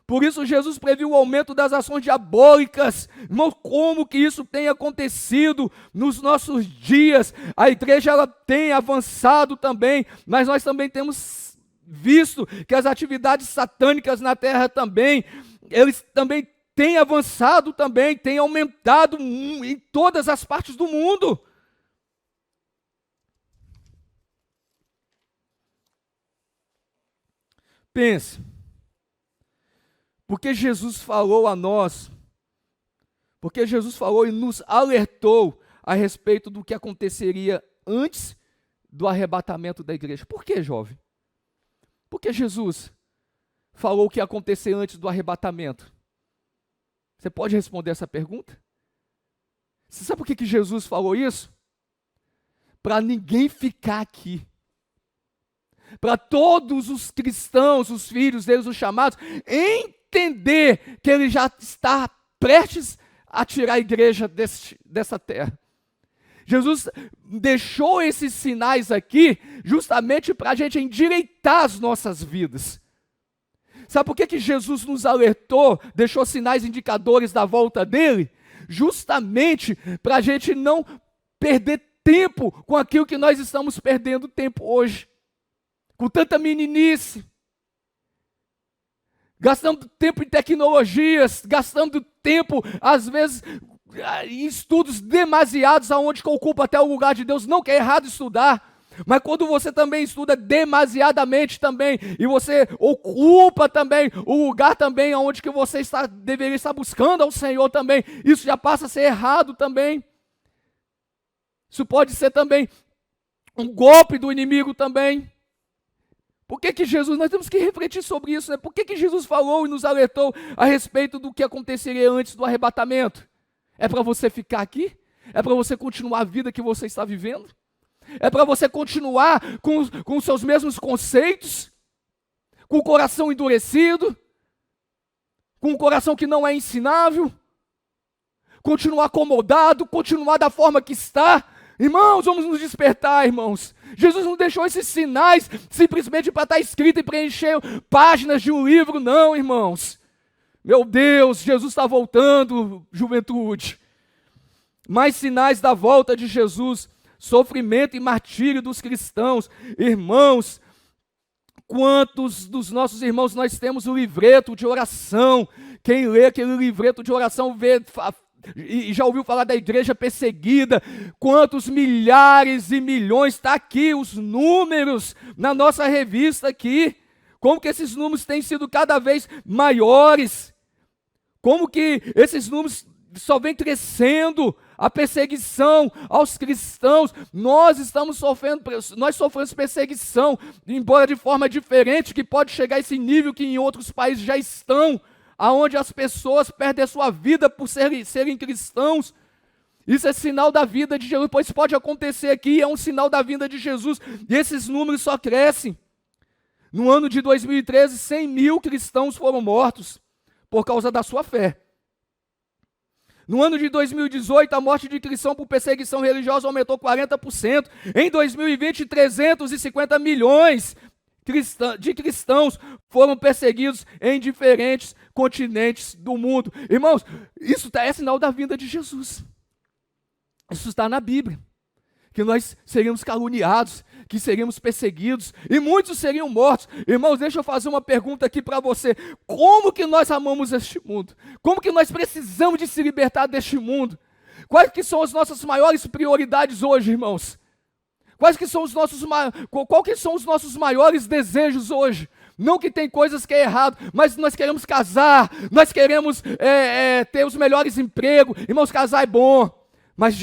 Por isso Jesus previu o aumento das ações diabólicas. Irmão, como que isso tem acontecido nos nossos dias? A igreja ela tem avançado também, mas nós também temos visto que as atividades satânicas na terra também, eles também têm avançado também, têm aumentado em todas as partes do mundo. Pense, porque Jesus falou a nós, porque Jesus falou e nos alertou a respeito do que aconteceria antes do arrebatamento da igreja. Por que, jovem? Porque Jesus falou o que ia acontecer antes do arrebatamento. Você pode responder essa pergunta? Você sabe por que Jesus falou isso? Para ninguém ficar aqui. Para todos os cristãos, os filhos deles, os chamados, entender que ele já está prestes a tirar a igreja dessa terra. Jesus deixou esses sinais aqui justamente para a gente endireitar as nossas vidas. Sabe por que Jesus nos alertou, deixou sinais indicadores da volta dele? Justamente para a gente não perder tempo com aquilo que nós estamos perdendo tempo hoje. Com tanta meninice, gastando tempo em tecnologias, gastando tempo, às vezes, em estudos demasiados, aonde que ocupa até o lugar de Deus. Não que é errado estudar, mas quando você também estuda demasiadamente também, e você ocupa também o lugar também onde que você deveria estar buscando ao Senhor também, isso já passa a ser errado também. Isso pode ser também um golpe do inimigo também. Por que Jesus, nós temos que refletir sobre isso, né? Por que Jesus falou e nos alertou a respeito do que aconteceria antes do arrebatamento? É para você ficar aqui? É para você continuar a vida que você está vivendo? É para você continuar com os seus mesmos conceitos? Com o coração endurecido? Com o coração que não é ensinável? Continuar acomodado? Continuar da forma que está? Irmãos, vamos nos despertar, irmãos. Jesus não deixou esses sinais simplesmente para estar escrito e preencher páginas de um livro, não, irmãos. Meu Deus, Jesus está voltando, juventude. Mais sinais da volta de Jesus, sofrimento e martírio dos cristãos. Irmãos, quantos dos nossos irmãos nós temos o livreto de oração? Quem lê aquele livreto de oração vê... E já ouviu falar da igreja perseguida? Quantos milhares e milhões, está aqui os números na nossa revista aqui, como que esses números têm sido cada vez maiores, como que esses números só vêm crescendo, a perseguição aos cristãos, nós sofremos perseguição, embora de forma diferente, que pode chegar a esse nível que em outros países já estão, aonde as pessoas perdem a sua vida por serem cristãos. Isso é sinal da vida de Jesus, pois pode acontecer aqui, é um sinal da vinda de Jesus, e esses números só crescem. No ano de 2013, 100 mil cristãos foram mortos por causa da sua fé. No ano de 2018, a morte de cristão por perseguição religiosa aumentou 40%. Em 2020, 350 milhões de cristãos foram perseguidos em diferentes continentes do mundo. Irmãos, isso é sinal da vinda de Jesus. Isso está na Bíblia. Que nós seríamos caluniados, que seríamos perseguidos, e muitos seriam mortos. Irmãos, deixa eu fazer uma pergunta aqui para você. Como que nós amamos este mundo? Como que nós precisamos de se libertar deste mundo? Quais que são as nossas maiores prioridades hoje, irmãos? Qual que são os nossos maiores desejos hoje? Não que tem coisas que é errado, mas nós queremos casar, nós queremos ter os melhores empregos. Irmãos, casar é bom, mas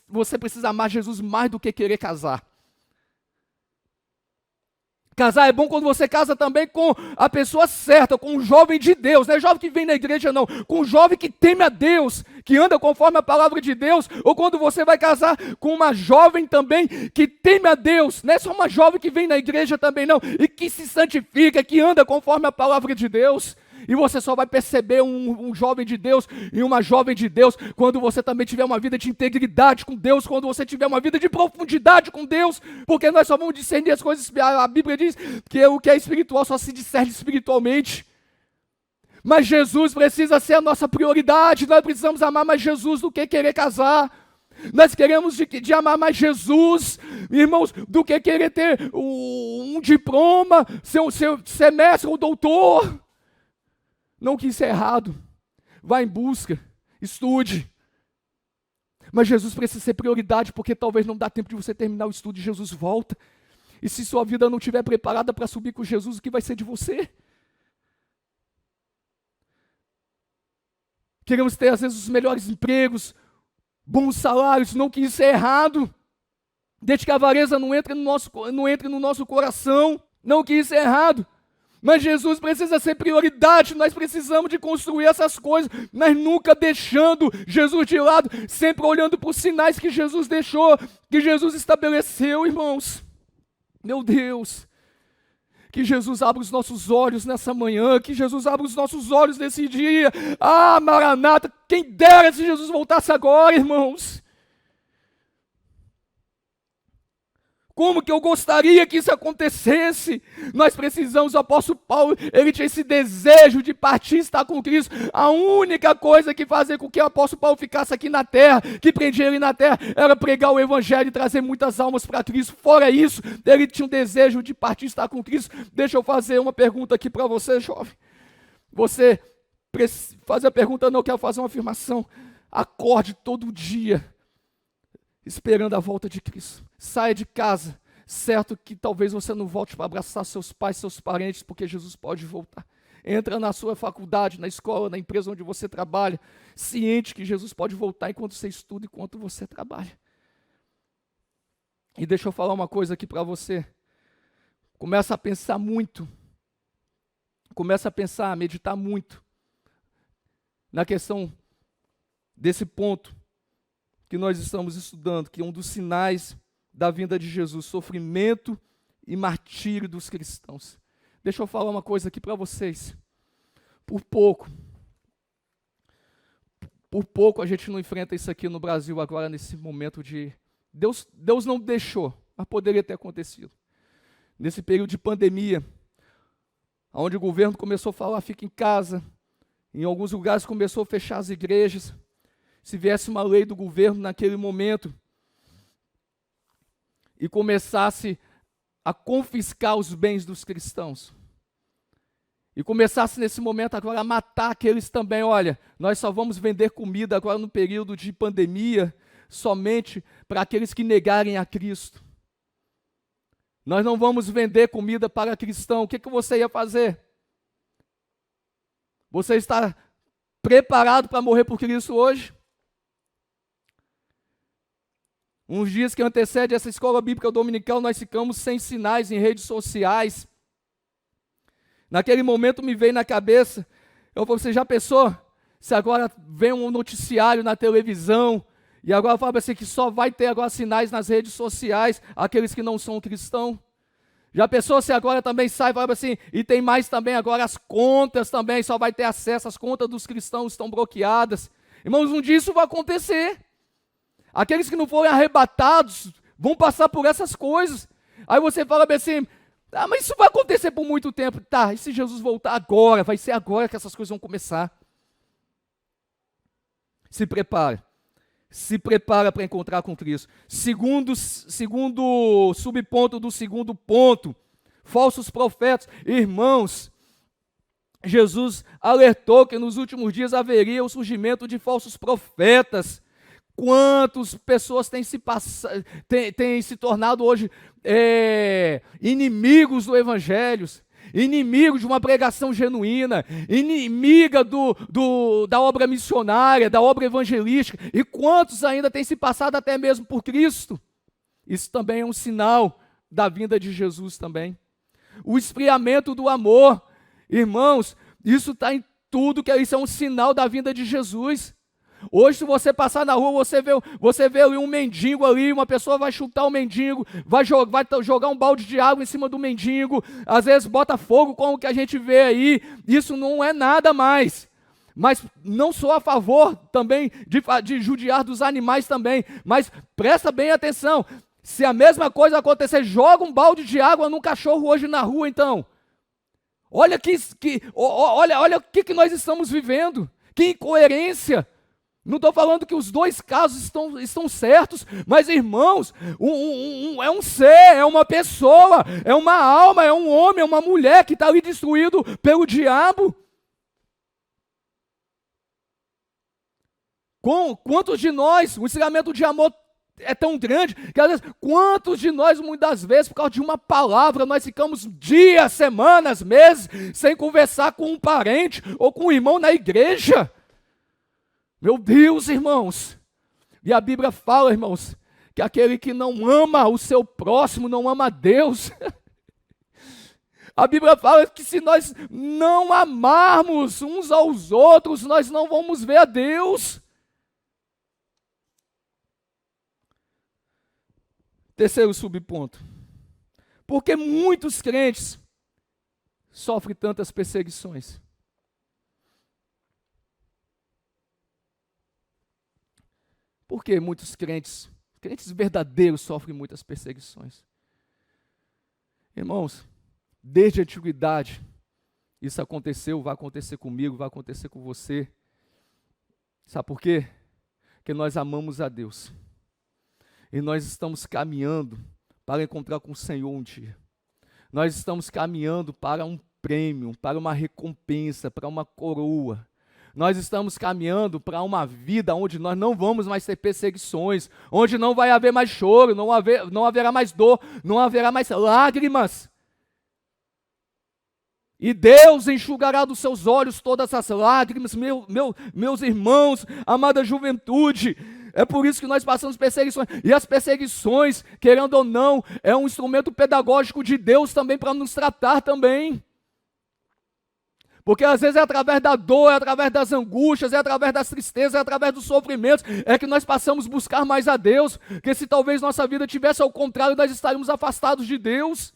você precisa amar Jesus mais do que querer casar. Casar é bom quando você casa também com a pessoa certa, com um jovem de Deus, não é jovem que vem na igreja não, com um jovem que teme a Deus, que anda conforme a palavra de Deus, ou quando você vai casar com uma jovem também que teme a Deus, não é só uma jovem que vem na igreja também não, e que se santifica, que anda conforme a palavra de Deus. E você só vai perceber um jovem de Deus e uma jovem de Deus quando você também tiver uma vida de integridade com Deus, quando você tiver uma vida de profundidade com Deus, porque nós só vamos discernir as coisas. A Bíblia diz que o que é espiritual só se discerne espiritualmente. Mas Jesus precisa ser a nossa prioridade. Nós precisamos amar mais Jesus do que querer casar. Nós queremos de amar mais Jesus, irmãos, do que querer ter um diploma, ser mestre ou doutor. Não que isso é errado. Vá em busca, estude. Mas Jesus precisa ser prioridade, porque talvez não dá tempo de você terminar o estudo e Jesus volta. E se sua vida não estiver preparada para subir com Jesus, o que vai ser de você? Queremos ter, às vezes, os melhores empregos, bons salários, não que isso é errado. Desde que a avareza não entre no nosso coração, não que isso é errado. Mas Jesus precisa ser prioridade, nós precisamos de construir essas coisas, mas nunca deixando Jesus de lado, sempre olhando para os sinais que Jesus deixou, que Jesus estabeleceu, irmãos. Meu Deus, que Jesus abra os nossos olhos nessa manhã, que Jesus abra os nossos olhos nesse dia. Ah, Maranata, quem dera se Jesus voltasse agora, irmãos. Como que eu gostaria que isso acontecesse? Nós precisamos, o apóstolo Paulo, ele tinha esse desejo de partir e estar com Cristo. A única coisa que fazia com que o apóstolo Paulo ficasse aqui na terra, que prendia ele na terra, era pregar o evangelho e trazer muitas almas para Cristo. Fora isso, ele tinha um desejo de partir e estar com Cristo. Deixa eu fazer uma pergunta aqui para você, jovem. Você fazer a pergunta, não, eu quero fazer uma afirmação. Acorde todo dia esperando a volta de Cristo. Saia de casa, certo que talvez você não volte para abraçar seus pais, seus parentes, porque Jesus pode voltar. Entra na sua faculdade, na escola, na empresa onde você trabalha, ciente que Jesus pode voltar enquanto você estuda e enquanto você trabalha. E deixa eu falar uma coisa aqui para você. Começa a pensar muito. Começa a pensar, a meditar muito na questão desse ponto que nós estamos estudando, que é um dos sinais da vinda de Jesus, sofrimento e martírio dos cristãos. Deixa eu falar uma coisa aqui para vocês. Por pouco a gente não enfrenta isso aqui no Brasil agora, nesse momento de... Deus não deixou, mas poderia ter acontecido. Nesse período de pandemia, onde o governo começou a falar, fica em casa, em alguns lugares começou a fechar as igrejas. Se viesse uma lei do governo naquele momento e começasse a confiscar os bens dos cristãos, e começasse nesse momento agora a matar aqueles também, olha, nós só vamos vender comida agora no período de pandemia, somente para aqueles que negarem a Cristo. Nós não vamos vender comida para cristão. O que você ia fazer? Você está preparado para morrer por Cristo hoje? Uns dias que antecede essa escola bíblica dominical, nós ficamos sem sinais em redes sociais. Naquele momento me veio na cabeça, eu falei, você já pensou? Se agora vem um noticiário na televisão, e agora fala assim que só vai ter agora sinais nas redes sociais, aqueles que não são cristãos. Já pensou se agora também sai, fala assim, e tem mais também agora as contas também, só vai ter acesso, as contas dos cristãos estão bloqueadas. Irmãos, um dia isso vai acontecer. Aqueles que não forem arrebatados vão passar por essas coisas. Aí você fala assim, mas isso vai acontecer por muito tempo. Tá, e se Jesus voltar agora? Vai ser agora que essas coisas vão começar. Se prepara. Se prepara para encontrar com Cristo. Segundo subponto do segundo ponto, falsos profetas. Irmãos, Jesus alertou que nos últimos dias haveria o surgimento de falsos profetas. Quantas pessoas têm se tornado hoje inimigos do Evangelho, inimigos de uma pregação genuína, inimiga da obra missionária, da obra evangelística, e quantos ainda têm se passado até mesmo por Cristo? Isso também é um sinal da vinda de Jesus também. O esfriamento do amor, irmãos, isso está em tudo, isso é um sinal da vinda de Jesus. Hoje, se você passar na rua, você vê ali um mendigo ali, uma pessoa vai chutar o mendigo, vai jogar um balde de água em cima do mendigo, às vezes bota fogo, como que a gente vê aí. Isso não é nada mais. Mas não sou a favor também de judiar dos animais também, mas presta bem atenção. Se a mesma coisa acontecer, joga um balde de água num cachorro hoje na rua, então. Olha olha o que nós estamos vivendo. Que incoerência. Não estou falando que os dois casos estão certos, mas irmãos, é um ser, é uma pessoa, é uma alma, é um homem, é uma mulher que está ali destruído pelo diabo. Quantos de nós, o ensinamento de amor é tão grande, que às vezes, quantos de nós, muitas vezes, por causa de uma palavra, nós ficamos dias, semanas, meses, sem conversar com um parente ou com um irmão na igreja? Meu Deus, irmãos, e a Bíblia fala, irmãos, que aquele que não ama o seu próximo, não ama a Deus. A Bíblia fala que se nós não amarmos uns aos outros, nós não vamos ver a Deus. Terceiro subponto. Por que muitos crentes sofrem tantas perseguições? Por que muitos crentes verdadeiros sofrem muitas perseguições? Irmãos, desde a antiguidade, isso aconteceu, vai acontecer comigo, vai acontecer com você. Sabe por quê? Porque nós amamos a Deus. E nós estamos caminhando para encontrar com o Senhor um dia. Nós estamos caminhando para um prêmio, para uma recompensa, para uma coroa. Nós estamos caminhando para uma vida onde nós não vamos mais ter perseguições, onde não vai haver mais choro, não haverá mais dor, não haverá mais lágrimas. E Deus enxugará dos seus olhos todas as lágrimas, meus irmãos, amada juventude. É por isso que nós passamos perseguições. E as perseguições, querendo ou não, é um instrumento pedagógico de Deus também para nos tratar também. Porque às vezes é através da dor, é através das angústias, é através das tristezas, é através dos sofrimentos, é que nós passamos a buscar mais a Deus. Porque se talvez nossa vida tivesse ao contrário, nós estaríamos afastados de Deus.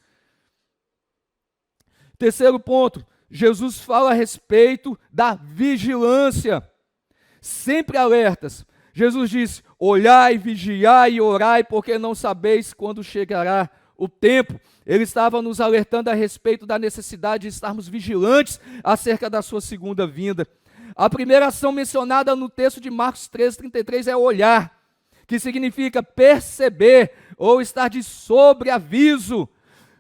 Terceiro ponto, Jesus fala a respeito da vigilância. Sempre alertas. Jesus disse: olhai, vigiai e orai, porque não sabeis quando chegará o tempo. Ele estava nos alertando a respeito da necessidade de estarmos vigilantes acerca da sua segunda vinda. A primeira ação mencionada no texto de Marcos 13:33 é olhar, que significa perceber ou estar de sobreaviso.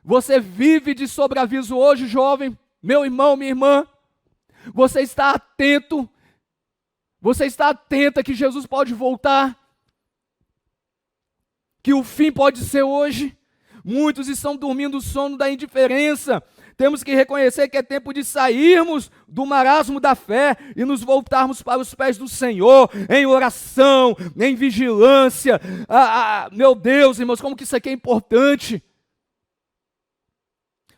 Você vive de sobreaviso hoje, jovem, meu irmão, minha irmã? Você está atento? Você está atenta que Jesus pode voltar? Que o fim pode ser hoje? Muitos estão dormindo o sono da indiferença. Temos que reconhecer que é tempo de sairmos do marasmo da fé e nos voltarmos para os pés do Senhor, em oração, em vigilância. Meu Deus, irmãos, como que isso aqui é importante.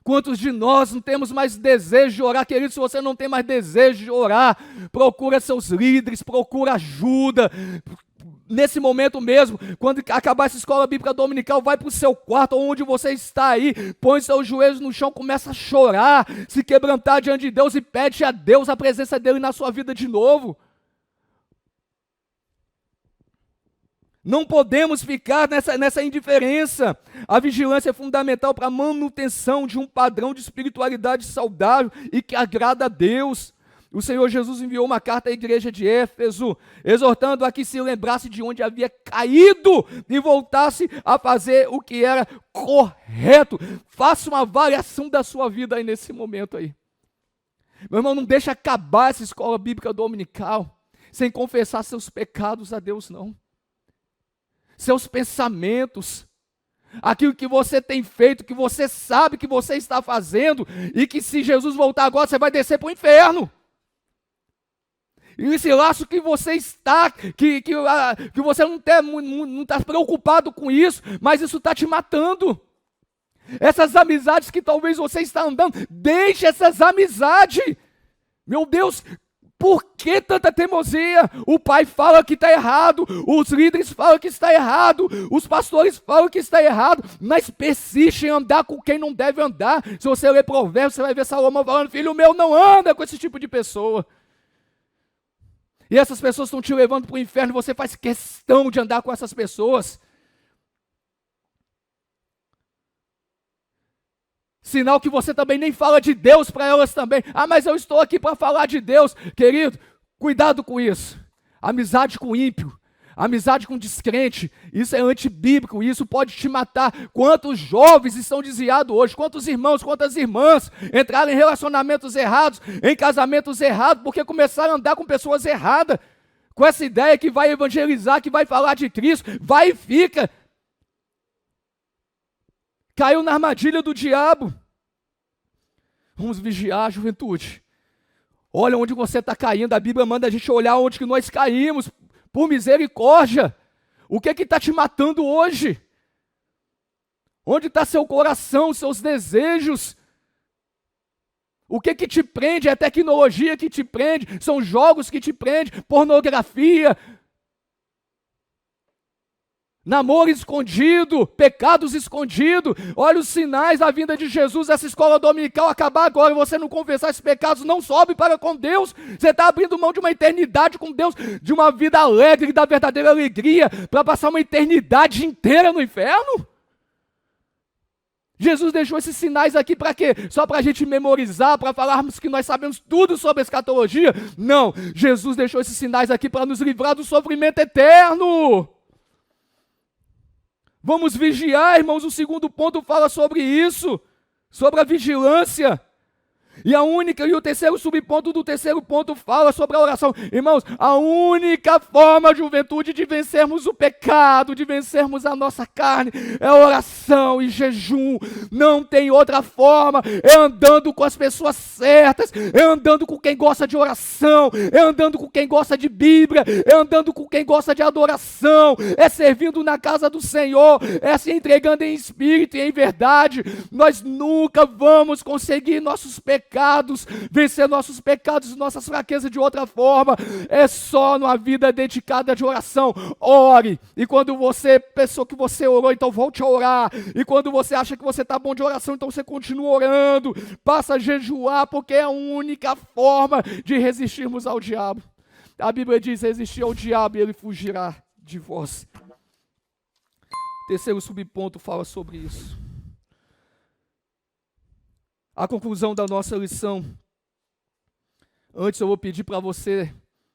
Quantos de nós não temos mais desejo de orar? Querido, se você não tem mais desejo de orar, procura seus líderes, procura ajuda. Nesse momento mesmo, quando acabar essa escola bíblica dominical, vai para o seu quarto, onde você está aí, põe seus joelhos no chão, começa a chorar, se quebrantar diante de Deus e pede a Deus a presença dele na sua vida de novo. Não podemos ficar nessa indiferença. A vigilância é fundamental para a manutenção de um padrão de espiritualidade saudável e que agrada a Deus. O Senhor Jesus enviou uma carta à igreja de Éfeso, exortando a que se lembrasse de onde havia caído e voltasse a fazer o que era correto. Faça uma avaliação da sua vida aí nesse momento aí. Meu irmão, não deixa acabar essa escola bíblica dominical sem confessar seus pecados a Deus, não. Seus pensamentos, aquilo que você tem feito, que você sabe que você está fazendo, e que se Jesus voltar agora, você vai descer para o inferno. E esse laço que você está, que você não está preocupado com isso, mas isso está te matando. Essas amizades que talvez você está andando, deixe essas amizades. Meu Deus, por que tanta teimosia? O pai fala que está errado, os líderes falam que está errado, os pastores falam que está errado, mas persiste em andar com quem não deve andar. Se você ler Provérbios, você vai ver Salomão falando: filho meu, não anda com esse tipo de pessoa. E essas pessoas estão te levando para o inferno, e você faz questão de andar com essas pessoas. Sinal que você também nem fala de Deus para elas também. Ah, mas eu estou aqui para falar de Deus. Querido, cuidado com isso. Amizade com ímpio, amizade com descrente, isso é antibíblico, isso pode te matar. Quantos jovens estão desviados hoje, quantos irmãos, quantas irmãs entraram em relacionamentos errados, em casamentos errados, porque começaram a andar com pessoas erradas, com essa ideia que vai evangelizar, que vai falar de Cristo, vai e fica. Caiu na armadilha do diabo. Vamos vigiar a juventude. Olha onde você está caindo. A Bíblia manda a gente olhar onde que nós caímos. Por misericórdia. O que está te matando hoje? Onde está seu coração, seus desejos? O que te prende? É a tecnologia que te prende? São jogos que te prendem? Pornografia? Namoro escondido, pecados escondidos. Olha os sinais da vinda de Jesus. Essa escola dominical acabar agora, você não confessar esses pecados, não sobe para com Deus. Você está abrindo mão de uma eternidade com Deus, de uma vida alegre, da verdadeira alegria, para passar uma eternidade inteira no inferno. Jesus deixou esses sinais aqui para quê? Só para a gente memorizar, para falarmos que nós sabemos tudo sobre a escatologia? Não, Jesus deixou esses sinais aqui para nos livrar do sofrimento eterno. Vamos vigiar, irmãos. O segundo ponto fala sobre isso, sobre a vigilância. E o terceiro subponto do terceiro ponto fala sobre a oração. Irmãos, a única forma, juventude, de vencermos o pecado, de vencermos a nossa carne, é oração e jejum. Não tem outra forma. É andando com as pessoas certas, é andando com quem gosta de oração, é andando com quem gosta de Bíblia, é andando com quem gosta de adoração, é servindo na casa do Senhor, é se entregando em espírito e em verdade. Nós nunca vamos conseguir vencer nossos pecados e nossas fraquezas de outra forma. É só numa vida dedicada de oração. Ore, e quando você pensou que você orou, então volte a orar, e quando você acha que você está bom de oração, então você continua orando, passa a jejuar, porque é a única forma de resistirmos ao diabo. A Bíblia diz: resistir ao diabo e ele fugirá de vós. Terceiro subponto fala sobre isso. A conclusão da nossa lição. Antes eu vou pedir para você,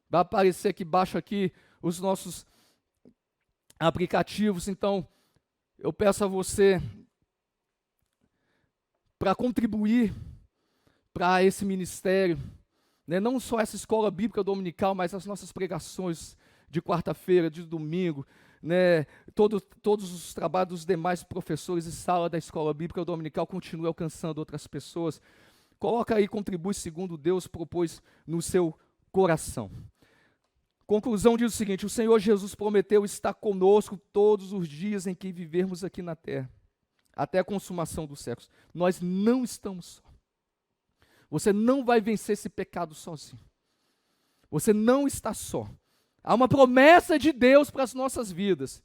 vai aparecer aqui embaixo aqui os nossos aplicativos. Então, eu peço a você para contribuir para esse ministério, né? Não só essa escola bíblica dominical, mas as nossas pregações de quarta-feira, de domingo, né? Todos os trabalhos dos demais professores e sala da escola bíblica dominical continuem alcançando outras pessoas. Coloca aí, contribui segundo Deus propôs no seu coração. Conclusão diz o seguinte: o Senhor Jesus prometeu estar conosco todos os dias em que vivermos aqui na terra, até a consumação dos séculos. Nós não estamos só. Você não vai vencer esse pecado sozinho. Você não está só. Há uma promessa de Deus para as nossas vidas.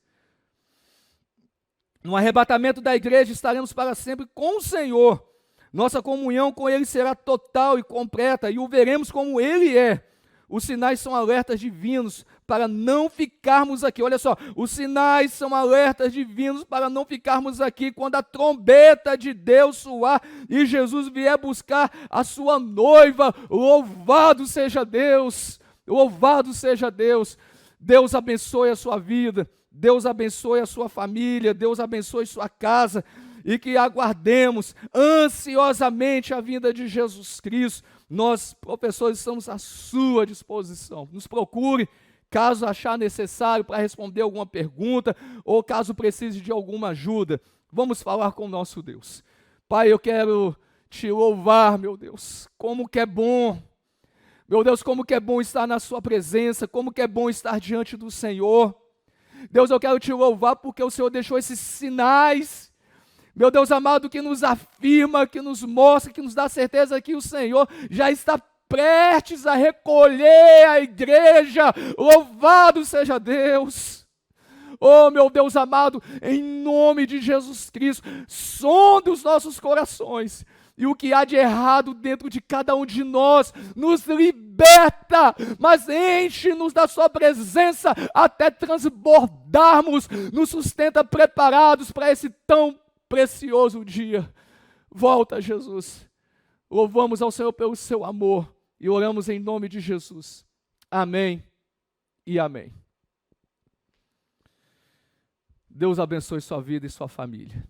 No arrebatamento da igreja estaremos para sempre com o Senhor. Nossa comunhão com Ele será total e completa e o veremos como Ele é. Os sinais são alertas divinos para não ficarmos aqui. Olha só, os sinais são alertas divinos para não ficarmos aqui quando a trombeta de Deus soar e Jesus vier buscar a sua noiva. Louvado seja Deus! Louvado seja Deus. Deus abençoe a sua vida, Deus abençoe a sua família, Deus abençoe sua casa, e que aguardemos ansiosamente a vinda de Jesus Cristo. Nós, professores, estamos à sua disposição. Nos procure, caso achar necessário para responder alguma pergunta, ou caso precise de alguma ajuda. Vamos falar com o nosso Deus. Pai, eu quero te louvar, meu Deus, como que é bom. Meu Deus, como que é bom estar na sua presença, como que é bom estar diante do Senhor. Deus, eu quero te louvar porque o Senhor deixou esses sinais, meu Deus amado, que nos afirma, que nos mostra, que nos dá certeza que o Senhor já está prestes a recolher a igreja. Louvado seja Deus. Oh, meu Deus amado, em nome de Jesus Cristo, sonde os nossos corações. E o que há de errado dentro de cada um de nós, nos liberta, mas enche-nos da sua presença até transbordarmos, nos sustenta preparados para esse tão precioso dia. Volta, Jesus. Louvamos ao Senhor pelo seu amor e oramos em nome de Jesus. Amém e amém. Deus abençoe sua vida e sua família.